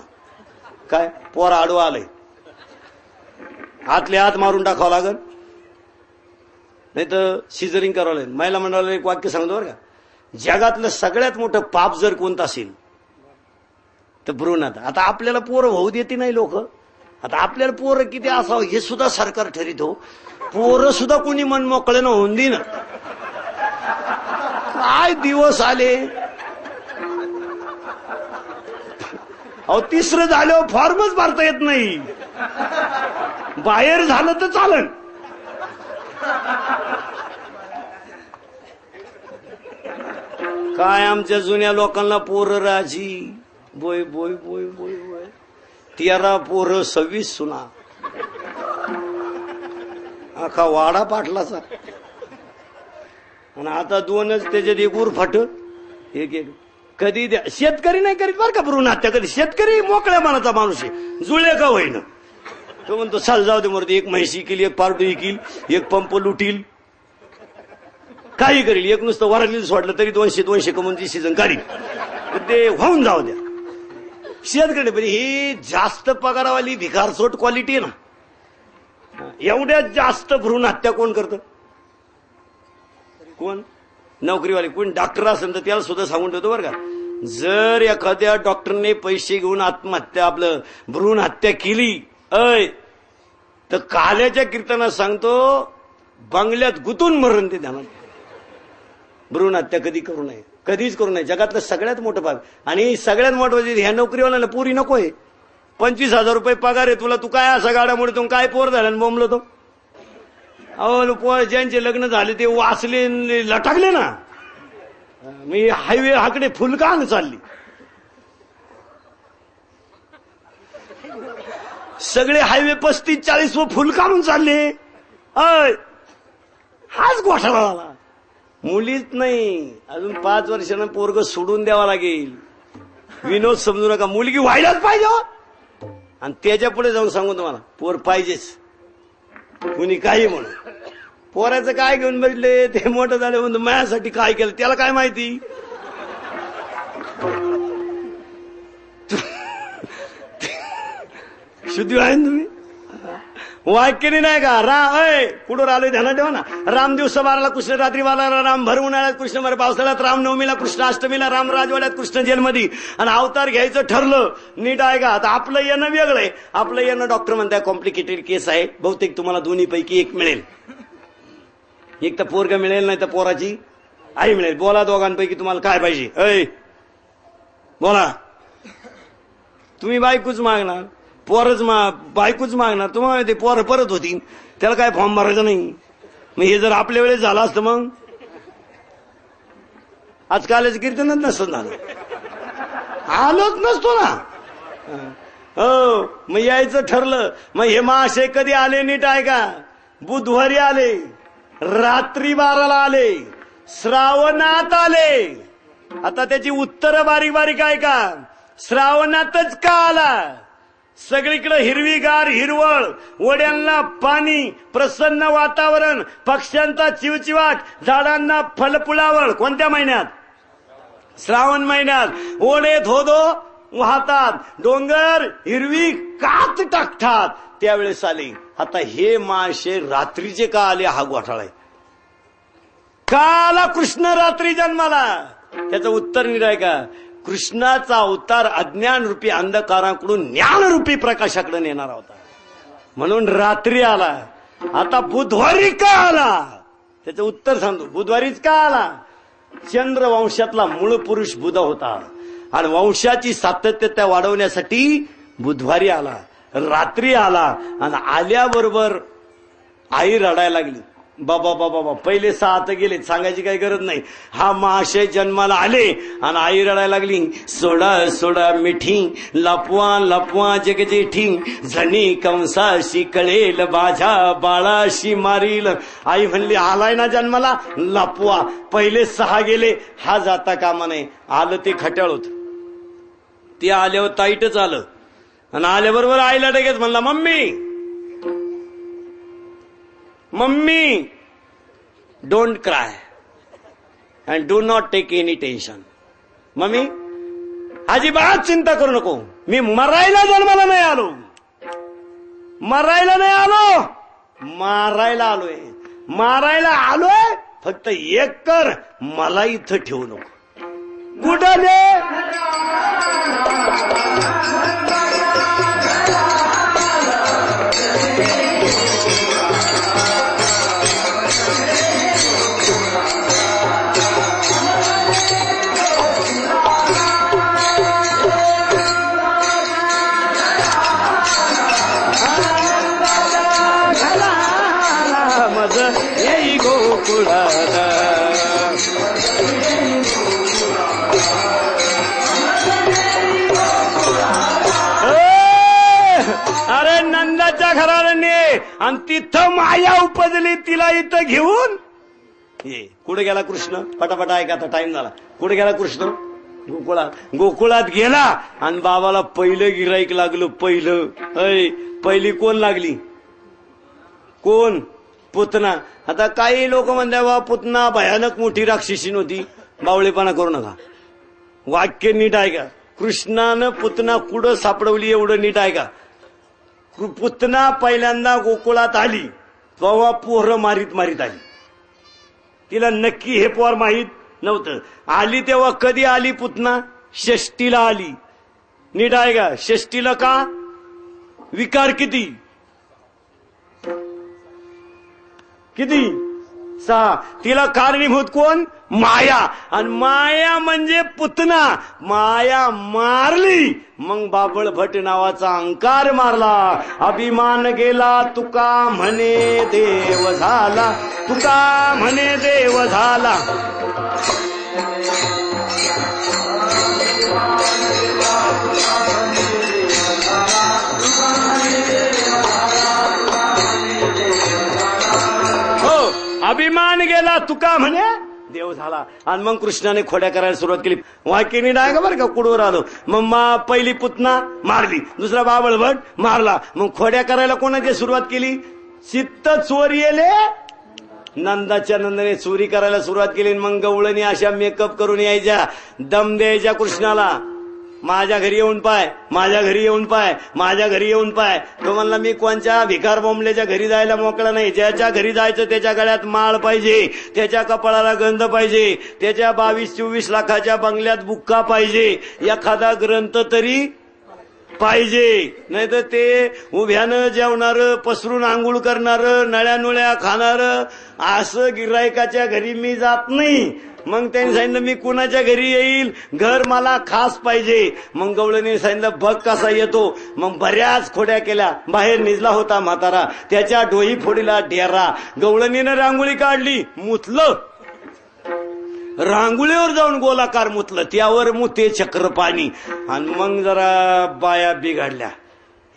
काय पोर आडवा आलंय, आतले हात मारून टाकावं लागल, नाही तर सिझरिंग करावं लागेल. महिला मंडळाला एक वाक्य सांगतो बरं का, जगातलं सगळ्यात मोठं पाप जर कोणतं असेल तर भ्रूणात. आता आपल्याला पोरं होऊ देते नाही लोक. आता आपल्याला पोरं किती असावं हे सुद्धा सरकार ठरित हो. पोरं सुद्धा कोणी मन मोकळे न होऊन देईन. काय दिवस आले. अहो 3रं झाल्यावर फॉर्मच भरता येत नाही. बाहेर झालं तर चालन. काय आमच्या जुन्या लोकांना पोरं राजी, बोय बोय बोय बोय बोय, 13 पोरं 26 सुना, अख्खा वाडा पाटलाचा. आणि आता 2च, त्याच्यात एक उरफाट, एक एक. कधी द्या, शेतकरी नाही करीत बरं का भ्रूण हत्या कधी. शेतकरी मोकळ्या मनाचा माणूस आहे, जुळे का होईना. तो म्हणतो चाल जाऊ दे मरते, एक म्हैशी किल, एक पार्टी किल, एक पंप लुटील, काही करील, एक नुसतं वरालील सोडलं तरी 200 कमवून ती सीझन काढील, ते होऊन जाऊ द्या. शेतकरी पण ही जास्त पगारावाली भिकारसोट क्वालिटी आहे ना. एवढ्या जास्त भ्रूण हत्या कोण करतं? कोण? नोकरीवाले. कोण डॉक्टर असेल तर त्याला सुद्धा सांगून ठेवतो बरं का, जर एखाद्या डॉक्टरने पैसे घेऊन आत्महत्या, आपलं भ्रूण हत्या केली तर काल्याच्या कीर्तनात सांगतो बंगल्यात गुतून मरण ते ध्यानात. भ्रूण हत्या कधी करू नये, कधीच करू नये. जगातलं सगळ्यात मोठं पाप. आणि सगळ्यात मोठं म्हणजे ह्या नोकरीवाल्याला पुरी नकोय. 25,000 रुपये पगार आहे तुला, तू काय असा गाड्यामुळे तू काय पोर झाला बोंबलो तो. अहो पोर ज्यांचे लग्न झाले ते वाचले लटकले ना. मी हायवे हाकडे फुलकान चालली, सगळे हायवे 35-40 व फुलकान चालले. हाच घोटाळा झाला. मुलीच नाही, अजून 5 वर्षानं पोरग सोडून द्यावा लागेल. विनोद समजू नका, मुलगी व्हायलाच पाहिजे. आणि त्याच्या पुढे जाऊन सांगू तुम्हाला, पोर पाहिजेच, कुणी काही म्हणून. पोराचं काय घेऊन बसले, ते मोठं झालं म्हणतो माझ्यासाठी काय केलं त्याला काय माहिती. शुद्धी आहे ना तुम्ही. वाक्यनी नाही का, पुढं आलोय ध्यानात ठेवा ना. राम दिवस बाराला कृष्ण, रात्री बाराला राम, भर उन्हाळ्यात कृष्ण, भर पावसाळ्यात राम, नवमीला कृष्ण, अष्टमीला राम, राजवाड्यात कृष्ण जेलमध्ये. आणि अवतार घ्यायचं ठरलं, नीट आहे का. आता आपलं येणं वेगळं आहे. आपलं येणं डॉक्टर म्हणताय कॉम्प्लिकेटेड केस आहे, बहुतेक तुम्हाला दोन्ही पैकी एक मिळेल. एक तर पोरगा मिळेल, नाही तर पोराची आई मिळेल. बोला दोघांपैकी तुम्हाला काय पाहिजे. बोला. तुम्ही बायकोच मागणार, पोरच बायकोच मागणार. तुम्हाला ते पोरं परत होती, त्याला काय फॉर्म भरायचा नाही. मग हे जर आपल्या वेळेस झालं असतं मग आज काल्याचं कीर्तनच नसतं झालं, आलोच नसतो ना. हो, मग यायचं ठरलं. मग हे महाशय कधी आले नीट आहे का, बुधवारी आले, रात्री 12ला आले, श्रावणात आले. आता त्याची उत्तर बारीक बारीक आहे का. श्रावणातच का आला. सगळीकडे हिरवीगार हिरवळ, वड्यांना पाणी, प्रसन्न वातावरण, पक्ष्यांचा चिवचिवाट, झाडांना फलफुलावळ. कोणत्या महिन्यात? श्रावण महिन्यात. ओढे धोधो वाहतात, डोंगर हिरवी कात टाकतात, त्यावेळेस आले. आता हे मासे रात्रीचे का आले हा घोटाळा आहे. का आला कृष्ण रात्री जन्माला? त्याचं उत्तर निराय का, कृष्णाचा अवतार अज्ञान रूपी अंधकाराकडून ज्ञान रूपी प्रकाशाकडे नेणारा होता, म्हणून रात्री आला. आता बुधवारी का आला? त्याचं उत्तर सांगतो. बुधवारीच का आला? चंद्रवंशातला मूळ पुरुष बुध होता आणि वंशाची सातत्यता वाढवण्यासाठी बुधवारी आला, रात्री आला. आणि आल्याबरोबर आई रडायला लागली. बाबा बाबा बाबा, पहिले 6 गेले, सांगायची काही गरज नाही. हा महाशय जन्माला आले आणि आई रडायला लागली. सोडा सोडा मिठी, लपवा लपवा जगजेठी, झणी कंसाशी कळेल, माझ्या बाळाशी मारील. आई म्हणली आलाय ना जन्माला, लपवा. पहिले 6 गेले, हा जाता कामा नाही. आलं ते खट्याळ होत. ते आल्यावर ताईटच आलं आणि आल्याबरोबर आईला लगेच म्हणला, mummy mummy don't cry and do not take any tension. Mummy अजिबात चिंता करू नको, मी मरायला जन्माला नाही आलो, मरायला नाही आलो, मारायला आलोय. मारायला आलोय, फक्त एक कर, मला इथं ठेवू नको. कुठं दे? येई गोकुळात. अरे नंदाच्या घराने आणि तिथं माया उपजली, तिला इथं घेऊन ये. कुठे गेला कृष्ण? पटापटा ऐका, आता टाइम झाला. कुठे गेला कृष्ण? गोकुळात. गोकुळात गेला आणि बाबाला पहिलं गिराईक लागलं. पहिली कोण लागली? कोण? पुतना. आता काही लोक म्हणतात बा पुतना भयानक मोठी राक्षसी नव्हती. बावळेपणा करू नका, वाक्य नीट ऐका. कृष्णानं पुतना कुठं सापडवली एवढं नीट ऐका. पुतना पहिल्यांदा गोकुळात आली तेव्हा पोहरं मारीत मारीत आली. तिला नक्की हे पोर माहीत नव्हतं. आली तेव्हा कधी आली पुतना? षष्टीला आली. नीट ऐका, षष्टीला का? विकार किती? किती? 6. तिला कारणीभूत कोण? माया. आणि माया म्हणजे पुतना. माया मारली, मग बाबळ भट नावाचा अंकार मारला. अभिमान गेला, तुका म्हणे देव झाला, तुका म्हणे देव झाला. अभिमान गेला, तुका म्हणे देव झाला. आणि मग कृष्णाने खोड्या करायला सुरुवात केली. वाक्यनी डाय का बरं का, कुडवर आलो. मग पहिली पुतना मारली, दुसरा बाबळभट मारला. मग खोड्या करायला कोणाची सुरुवात केली? चित्त चोर येले. नंदाच्या नंदाने चोरी करायला सुरुवात केली. मग गवळणी अशा मेकअप करून यायच्या, दम द्यायच्या कृष्णाला. माझ्या घरी येऊन पाय, माझ्या घरी येऊन पाय, माझ्या घरी येऊन पाय. तो म्हणला मी कोणच्या भिकार बोंबल्याच्या घरी जायला मोकळा नाही. ज्याच्या घरी जायचं त्याच्या गळ्यात माळ पाहिजे, त्याच्या कपाळाला गंध पाहिजे, त्याच्या 22-24 लाखाच्या बंगल्यात बुक्का पाहिजे, एखादा ग्रंथ तरी पाहिजे. नाही तर ते उभ्यानं जेवणार, पसरून आंघोळ करणार, नळ्या नुळ्या खाणार, असं गिरायकाच्या घरी मी जात नाही. मग त्यांनी सांगितलं मी कुणाच्या घरी येईल, घर मला खास पाहिजे. मग गवळणी सांगितलं बघ कसा येतो. मग बऱ्याच खोड्या केल्या. बाहेर निजला होता म्हातारा, त्याच्या डोही फोडीला डेरा. गवळणीनं रांगोळी काढली, मुतलं. रांगोळीवर जाऊन गोलाकार मुतलं, त्यावर मुते चक्र पाणी. आणि मग जरा बाया बिघडल्या.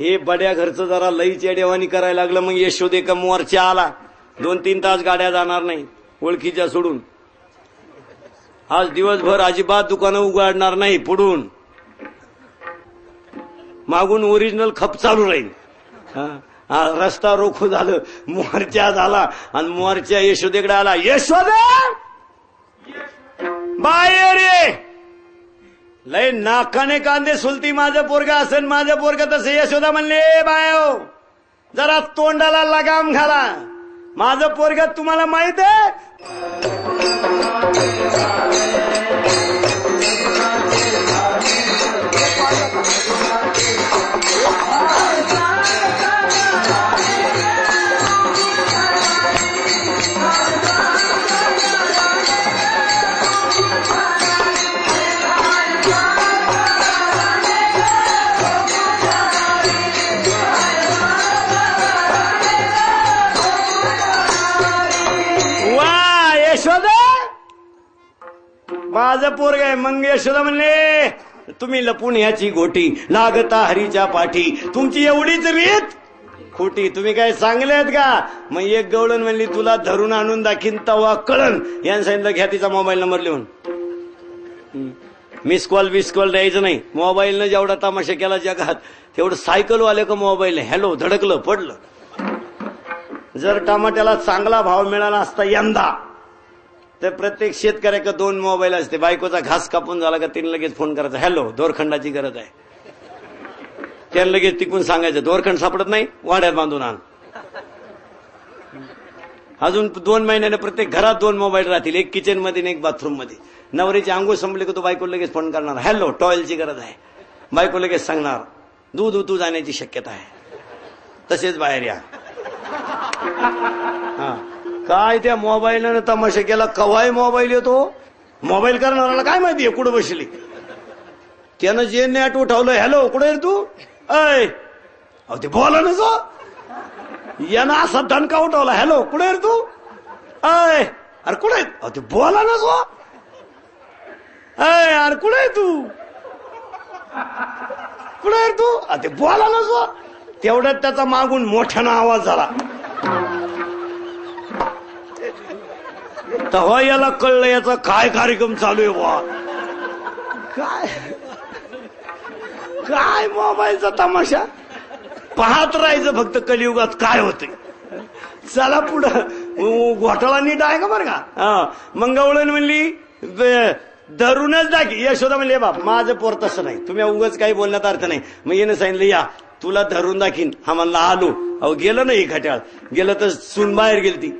हे बड्या घरचं जरा लईच येडेवानी करायला लागलं. मग यशोदे का मोर्चा आला. 2-3 तास गाड्या जाणार नाही ओळखीच्या सोडून. आज दिवसभर अजिबात दुकानं उघडणार नाही. पुढून मागून ओरिजिनल खप चालू राहील. रस्ता रोखू झालं, मोर्चा झाला. आणि मोर्चा यशोदेकडे आला. यशोदे बाहेर ये. लय नाकाने कांदे सुलती माझं पोरगा असेल, माझं पोरगा तसं. यशोदा म्हणले बायो जरा तोंडाला लगाम घाला, माझं पोरगा तुम्हाला माहित आहे. माझं पोरग आहे. मग यशोदा म्हणले तुम्ही लपून याची गोटी, लागता हरीच्या पाठी, तुमची एवढीच रीत खोटी, तुम्ही काय चांगले आहेत का? मग एक गवळण म्हणली तुला धरून आणून दाखीन तवा कळण. यानं सांगितलं घ्या तिचा मोबाईल नंबर लिहून. मिस कॉल द्यायचं नाही. मोबाईलनं जेवढा तमाशा केला जगात तेवढं सायकल आले का मोबाईल हॅलो धडकलं पडलं. जर टमाट्याला चांगला भाव मिळाला असता यंदा तर प्रत्येक शेतकऱ्याकडे 2 मोबाईल असते. बायकोचा घास कापून झाला का तिने लगेच फोन करायचा, हॅलो दोरखंडाची गरज आहे. त्याला लगेच तिकून सांगायचं दोरखंड सापडत नाही, वाड्यात बांधून आण. अजून 2 महिन्याने प्रत्येक घरात 2 मोबाईल राहतील, एक किचन मध्ये एक बाथरूम मध्ये. नवरीची आंघोळ संपली की तो बायको लगेच फोन करणार, हॅलो टॉयलची गरज आहे. बायको लगेच सांगणार दूध उतू जाण्याची शक्यता आहे, तसेच बाहेर या. हा काय त्या मोबाईलनं तमाशा केला. कवाय मोबाईल येतो, मोबाईल करणाऱ्याला काय माहितीये कुठं बसली. त्यानं जे नेट उठवलं, हॅलो कुठे आहे तू, अय अहो ते बोला ना जो. यानं असा दणका उठवला, हॅलो कुठे आहे तू, अरे कुठे आहे ते बोला ना जो अरे कुठे आहे तू कुठे आहे तू ते बोला ना जो तेवढ्यात त्याचा मागून मोठ्यानं आवाज झाला तेव्हा याला कळलं याचा काय कार्यक्रम चालू आहे बा काय काय मोबाईलचा तमाशा पाहत राहायचं फक्त कलियुगात काय होते चला पुढं घोटाळा नीट आहे का बरं का मंगवळण म्हणली धरूनच दाखी यशोदा म्हणले बाप माझं पोर तसं नाही तुम्ही उगाच काही बोलण्यात अर्थ नाही मग येणं सांगितलं या तुला धरून दाखीन हा म्हणला आलो अहो गेलं नाही खट्याळ गेलं तर सून बाहेर गेलती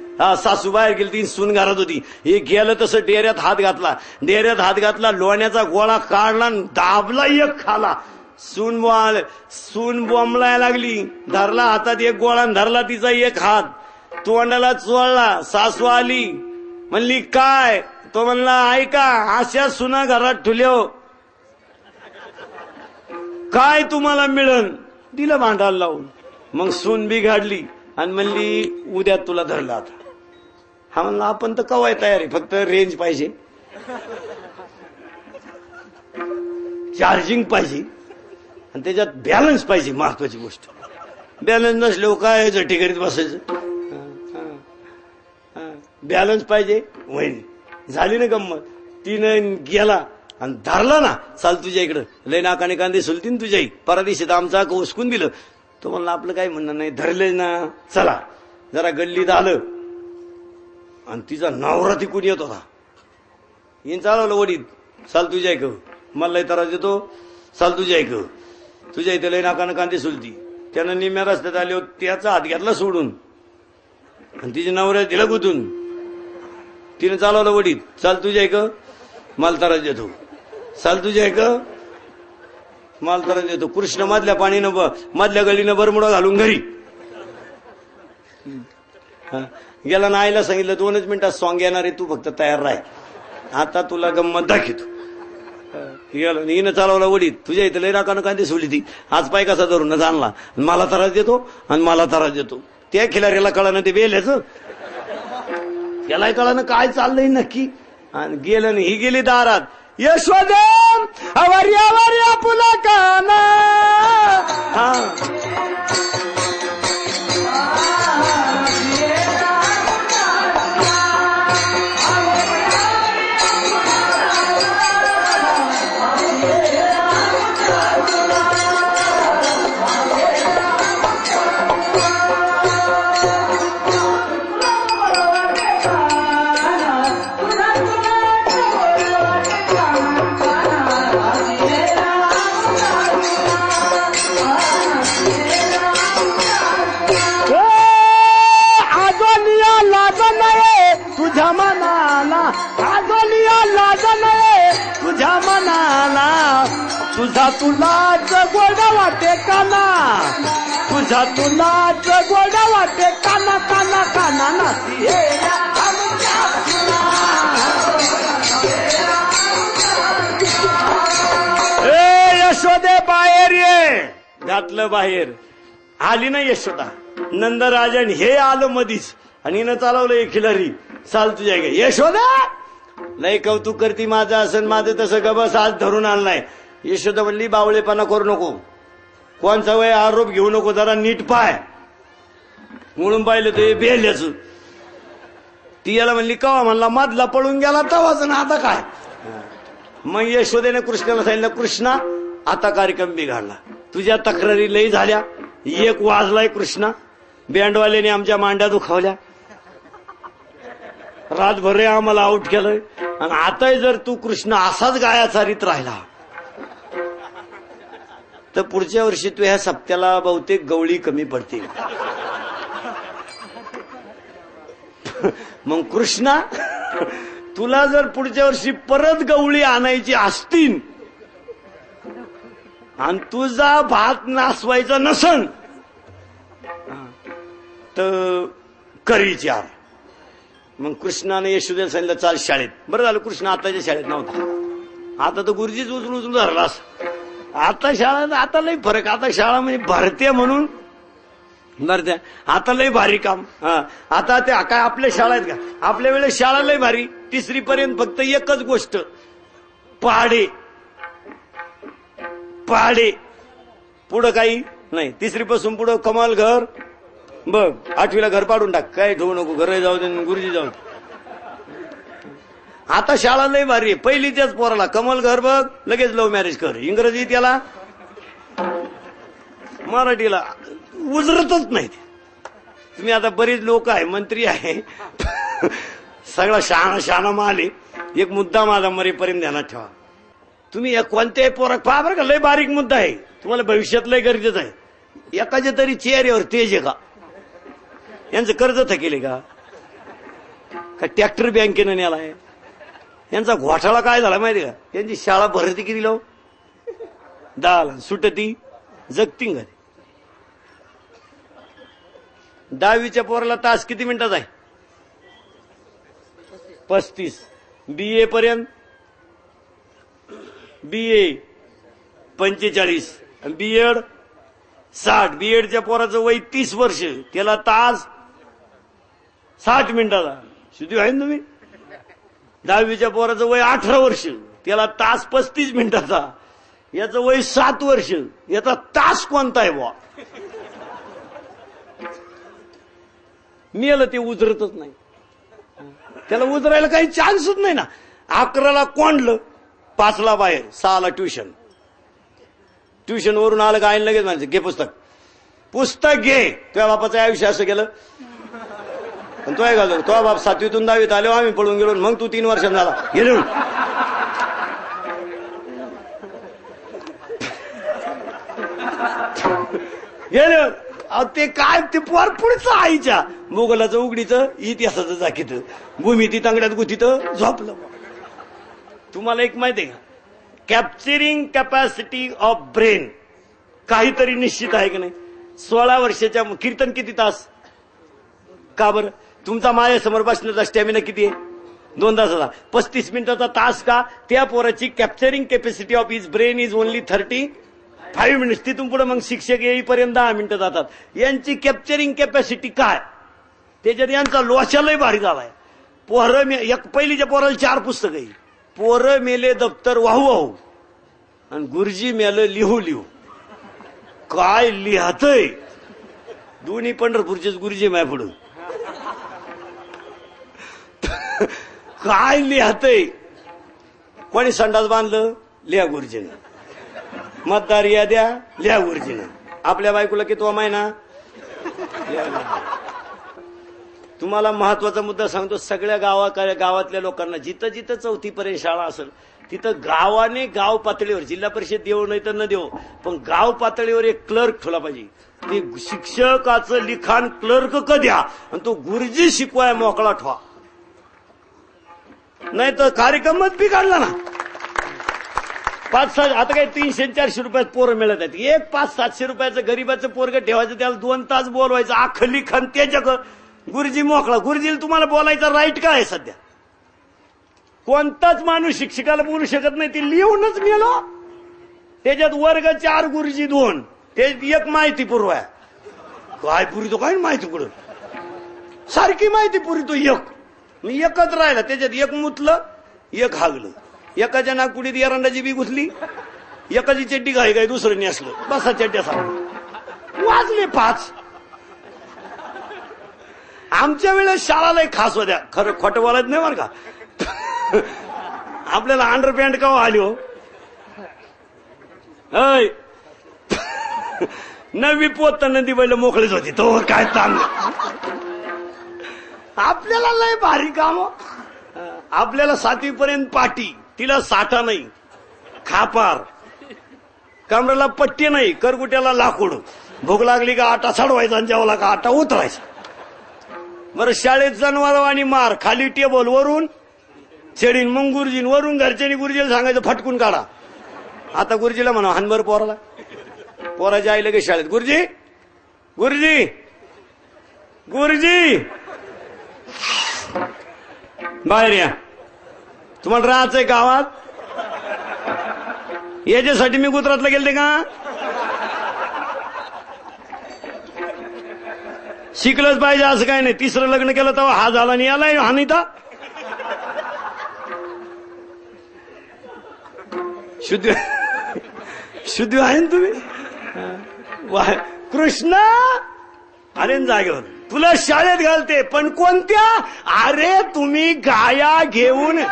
सासू बाहेर गेलती सून घरात होती हे गेलं तसं डेऱ्यात हात घातला लोण्याचा गोळा काढला दाबला एक खाला सून बोंबलाय लागली धरला हातात एक गोळा धरला तिचा एक हात तोंडाला चोळला सासू आली म्हणली काय तो म्हणला ऐका अशा सुना घरात ठुल्यो काय तुम्हाला मिळन दिलं भांडायला लावून मग सून बिघाडली आणि म्हणली उद्या तुला धरला आता हा म्हणला आपण तर कवाय तयारी फक्त रेंज पाहिजे चार्जिंग पाहिजे आणि त्याच्यात बॅलन्स पाहिजे महत्वाची गोष्ट बॅलन्स नसल्यावर काय झटी करीत बसायचं बॅलन्स पाहिजे वहिनी झाली ना गंमत तिनं गेला आणि धरला ना चाल तुझ्या इकडं लय नाकाने कांदे सुलती ना तुझ्या परदिशीत आमचा उसकून दिलं तो म्हणला आपलं काय म्हणणं नाही धरले ना चला जरा गल्लीत आलं आणि तिचा नवरा तिकून येत होता येईन चालवलं वडीत चाल तुझ्या ऐक मला लय त्रास देतो चाल तुझ्या ऐक तुझ्या इथे लय नाकानं कांदे सुलती त्यानं निम्या रस्त्यात आले त्याचा हात घेतला सोडून आणि तिच्या नवऱ्या दिला गुतून तिने चालवलं वडीत चाल तुझ्या ऐक मला त्रास देतो चाल तुझ्या ऐक मला त्रास देतो कृष्ण मधल्या पाणीनं मधल्या गलीनं बरमुडा घालून घरी गेला ना आईला सांगितलं 2च मिनिटात सॉंग येणार आहे तू फक्त तयार राह आता तुला गंमत दाखवतो गेलं हिनं चालवला वडीत तुझ्या इथं लय राखानं कांदे सोडली ती आज पाय कसा धरून जाणला मला त्रास देतो आणि मला त्रास देतो त्या खिलाऱ्याला कळानं ते बेल्याच त्यालाही कळानं काय चाललंय नक्की आणि गेलं ही गेली दारात यशोदे अवर्या पुला काना तुझा तुलाच गोडा वाटे काना तुझा तुलाच गोडा वाटे काना काना काना नाती यशोदे बाहेर ये घातलं बाहेर आली ना यशोदा नंदराजन हे आलं मधीच आणि हिनं चालवलं एक खिलारी चाल तुझ्या गे यशोदा लय कौतुक करती माझं असं माझं तसं गबस आज धरून आणलाय यशोदा म्हणली बावळेपणा करू नको कोणचा वय आरोप घेऊ नको जरा नीट पाय म्हणून पाहिलं ते बेल्याच ती याला म्हणली कवा म्हणला मधला पळून गेला तवाच ना आता काय मग यशोदेने कृष्णाला सांगितलं कृष्णा आता कार्यक्रम बिघडला तुझ्या तक्रारी लई झाल्या एक वाजलाय कृष्णा बँडवाल्याने आमच्या मांड्या दुखावल्या रातभर आम्हाला आउट केलंय आणि आता जर तू कृष्ण असाच गाया चारीत राहिला तर पुढच्या वर्षी तू ह्या सप्त्याला बहुतेक गवळी कमी पडतील मग कृष्णा तुला जर पुढच्या वर्षी परत गवळी आणायची असतील आणि तुझा भात नासवायचा नसन तर करी चार मग कृष्णाने यशोदेला सांगितलं चाल शाळेत बरं झालं कृष्ण आताच्या शाळेत नव्हता आता तर गुरुजीच उचलून धरलास आता शाळा आता लई फरक आता शाळा म्हणजे भरते म्हणून बरं त्या आता लय भारी काम. आता त्या काय आपल्या शाळा आहेत का? आपल्या वेळेस शाळा लय भारी. 3री पर्यंत फक्त एकच गोष्ट, पहाडे पहाडे, पुढं काही नाही. 3री पासून पुढं कमाल घर बघ. 8वीला घर पाडून टाक, काय ठेवू नको, घर जाऊ दे, गुरुजी जाऊ दे. आता शाळा लय भारी आहे. पहिलीच्याच पोराला कमल घर बघ, लगेच लव्ह मॅरेज कर. इंग्रजी त्याला, मराठीला उजरतच नाही. तुम्ही आता बरीच लोक आहे, मंत्री आहे, सगळा शहाणा माल आहे. एक मुद्दा माझा मरेपर्यंत ध्यानात ठेवा. तुम्ही कोणत्याही पोराक पहा बरं का, लय बारीक मुद्दा आहे, तुम्हाला भविष्यात लय गरजेचं आहे. एकाच्या तरी चेहऱ्यावर तेज आहे का? यांचं कर्ज थकेले का ट्रॅक्टर बँकेनं नेलाय? यांचा घोटाळा काय झाला माहिती का? यांची शाळा भरती किती लाव 10 सुटती जगती घरी. 10वीच्या पोराला तास किती मिनिटात आहे? 35. BA पर्यंत BA 45, BEd 60. BEdच्या पोराचं वय 30 वर्ष, त्याला तास 60 मिनिटाचा. शुद्धी आहे ना तुम्ही? 10वीच्या पोराचं वय 18 वर्ष, त्याला तास 35 मिनिटाचा. याचं वय 7 वर्ष, याचा तास कोणता आहे बुवा? मेलं ते उजरतच नाही. त्याला उजरायला काही चान्सच नाही ना. 11ला कोंडलं, 5ला बाहेर, 6ला ट्युशन. ट्युशन वरून आलं का आईन लगेच म्हणायचं घे पुस्तक घे. तुझ्या बापाचं आयुष्य असं गेलं. आणि तो घालतो तो बाप 7वीतून 10वीत आलो, आम्ही पळून गेलो, मग तू 3 वर्षांनी झाला गेलो. गेलो ते काय ते पोर पुढचं आईच्या भूगोलाचं उघडीचं, इतिहासाचं जाकीत, भूमिती तांगड्यात गुतीत झोपलं. तुम्हाला एक माहिती आहे का? कॅप्चरिंग कॅपॅसिटी ऑफ ब्रेन काहीतरी निश्चित आहे की नाही? 16 वर्षाच्या कीर्तन किती तास? का बरं? तुमचा माझ्यासमोर बसण्याचा स्टॅमिना किती आहे? 2 तासाचा. 35 मिनिटाचा तास का? त्या पोराची capturing capacity of his brain is only 35 minutes. तिथून पुढे मग शिक्षक येईपर्यंत 10 मिनिटं जातात. यांची कॅप्चरिंग कॅपॅसिटी काय? त्याच्यात यांचा लोचालय भारी झालाय. पोरं पहिलीच्या पोराला 4 पुस्तकं आहे. पोरं मेले दप्तर वाहू आणि गुरुजी मेलं लिहू. काय लिहतय? दोन्ही पंढरपूरचेच गुरुजी माय पुढं. काय लिहतय? कोणी संडास बांधलं लिहा गुरुजीनं, मतदार याद्या लिहा गुरुजीनं, आपल्या बायकोला कितवा महिना. तुम्हाला महत्वाचा मुद्दा सांगतो. सगळ्या गावातल्या लोकांना जिथं जिथं 4थी पर्यंत शाळा असेल तिथं गावाने गाव पातळीवर, जिल्हा परिषद देऊ नाही तर न देऊ, पण गाव पातळीवर एक क्लर्क ठेवला पाहिजे. ते शिक्षकाचं लिखाण क्लर्क द्या आणि तो गुरुजी शिकवाय मोकळा ठेवा. नाही तर कार्यक्रमच बिघडला ना. 5-6 आता काही 300-400 रुपयात पोरं मिळत आहेत. एक 500-700 रुपयाचं गरीबाचं पोरग ठेवायचं, त्याला 2 तास बोलवायचं, आखं लिखाण त्याच्या गुरुजी मोकळा. गुरुजीला तुम्हाला बोलायचा राईट काय आहे सध्या? कोणताच माणूस शिक्षकाला बोलू शकत नाही. ते लिहूनच मेलो. त्याच्यात वर्ग 4 गुरुजी 2, ते एक माहिती पुरवाय. काय पुरी तो काय माहिती पुढं सारखी माहिती पुरी तो एकच राहिला. त्याच्यात एक मुतलं, एक हागलं, एकाच्या नागपुडीत एरंडाची बी घुसली, एकाची चड्डी घाई दुसरं नेसलं, बसा चड्ड्या सांग वाजले 5. आमच्या वेळेस शाळाला खास होत्या. खरं खोटं बोलायचं नाही बरं का. आपल्याला अंडरपॅन्ट का आली हो? 9वी पोत नंदी बैल मोकळीच होती. तो काय ताण. आपल्याला लय भारी काम. आपल्याला 7वी पर्यंत पाटी, तिला साठा नाही, खापार, कमरेला पट्टी नाही, करगुट्याला लाकूड, भूक लागली का आटा चढवायचा आणि जेवला का आटा उतरायचा. बरं शाळेत जनावर आणि मार, खाली टेबल वरून छेडीन, मग गुरुजीन वरून घरच्यांनी गुरुजीला सांगायचं फटकून काढा. आता गुरुजीला म्हणा हानभर पोराला. पोराच्या आई लगेच शाळेत गुरुजी गुरुजी गुरुजी बाहेर या. तुम्हाला राहायचंय गावात? याच्यासाठी मी गुजरातला गेलते का? शिकलंच पाहिजे असं काही नाही. तिसरं लग्न केलं तेव्हा हा झाला नाही, याला हानिता शुद्ध शुद्ध आहे ना तुम्ही. कृष्ण अरे जागेवर तुला शाळेत घालते, पण कोणत्या? अरे तुम्ही गाया घेऊन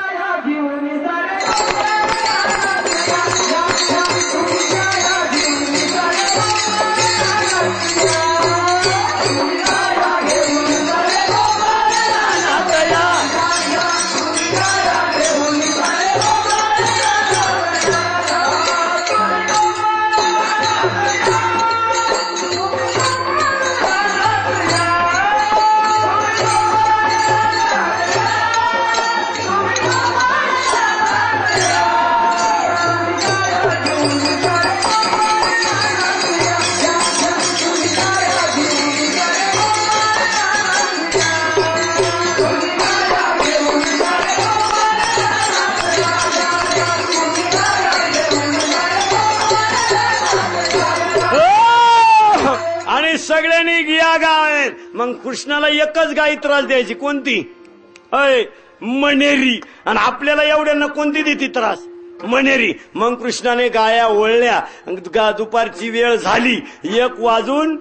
सगळ्यांनी गिया गाय. मग कृष्णाला एकच गाय त्रास द्यायची, कोणती? अय मनेरी. आणि आपल्याला एवढ्यांना कोणती देते त्रास? मनेरी. मग कृष्णाने गाया ओळल्या. दुपारची वेळ झाली, 1 वाजून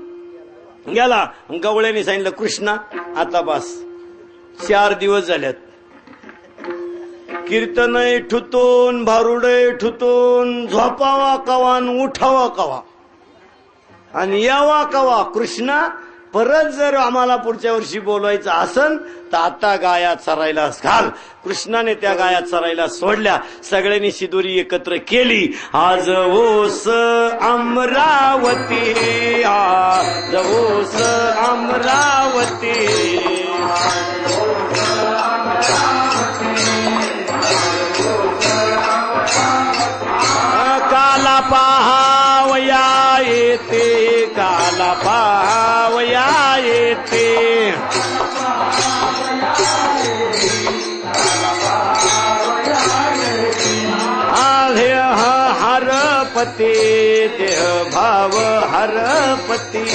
गेला. गवळ्याने सांगितलं कृष्णा आता बस, 4 दिवस झाल्यात, कीर्तन ठुतून भारुडे ठुतून, झोपावा कवा उठावा कवा आणि यावा कवा. कृष्णा परत जर आम्हाला पुढच्या वर्षी बोलवायचं असन तर आता गाया चरायला घाल. कृष्णाने त्या गाया चरायला सोडल्या. सगळ्यांनी शिदोरी एकत्र केली. आज ओस अमरावती, आज ओस अमरावती, काला पहावया येते, काला पहावया येते. देह हरपती, देह भाव हरपती.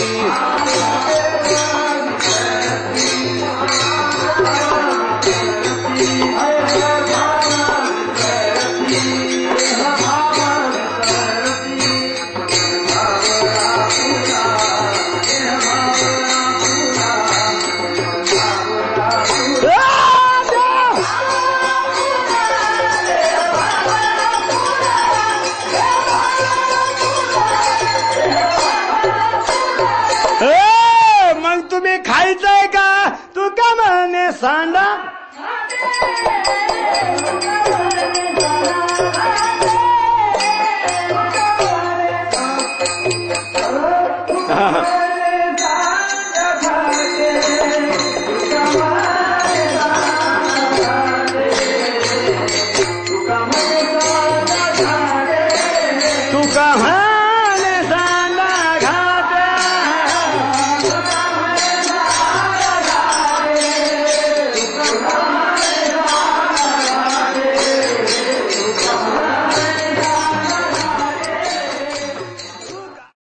मग तुम्ही खायचंय का? तू का म्हणे सांडा.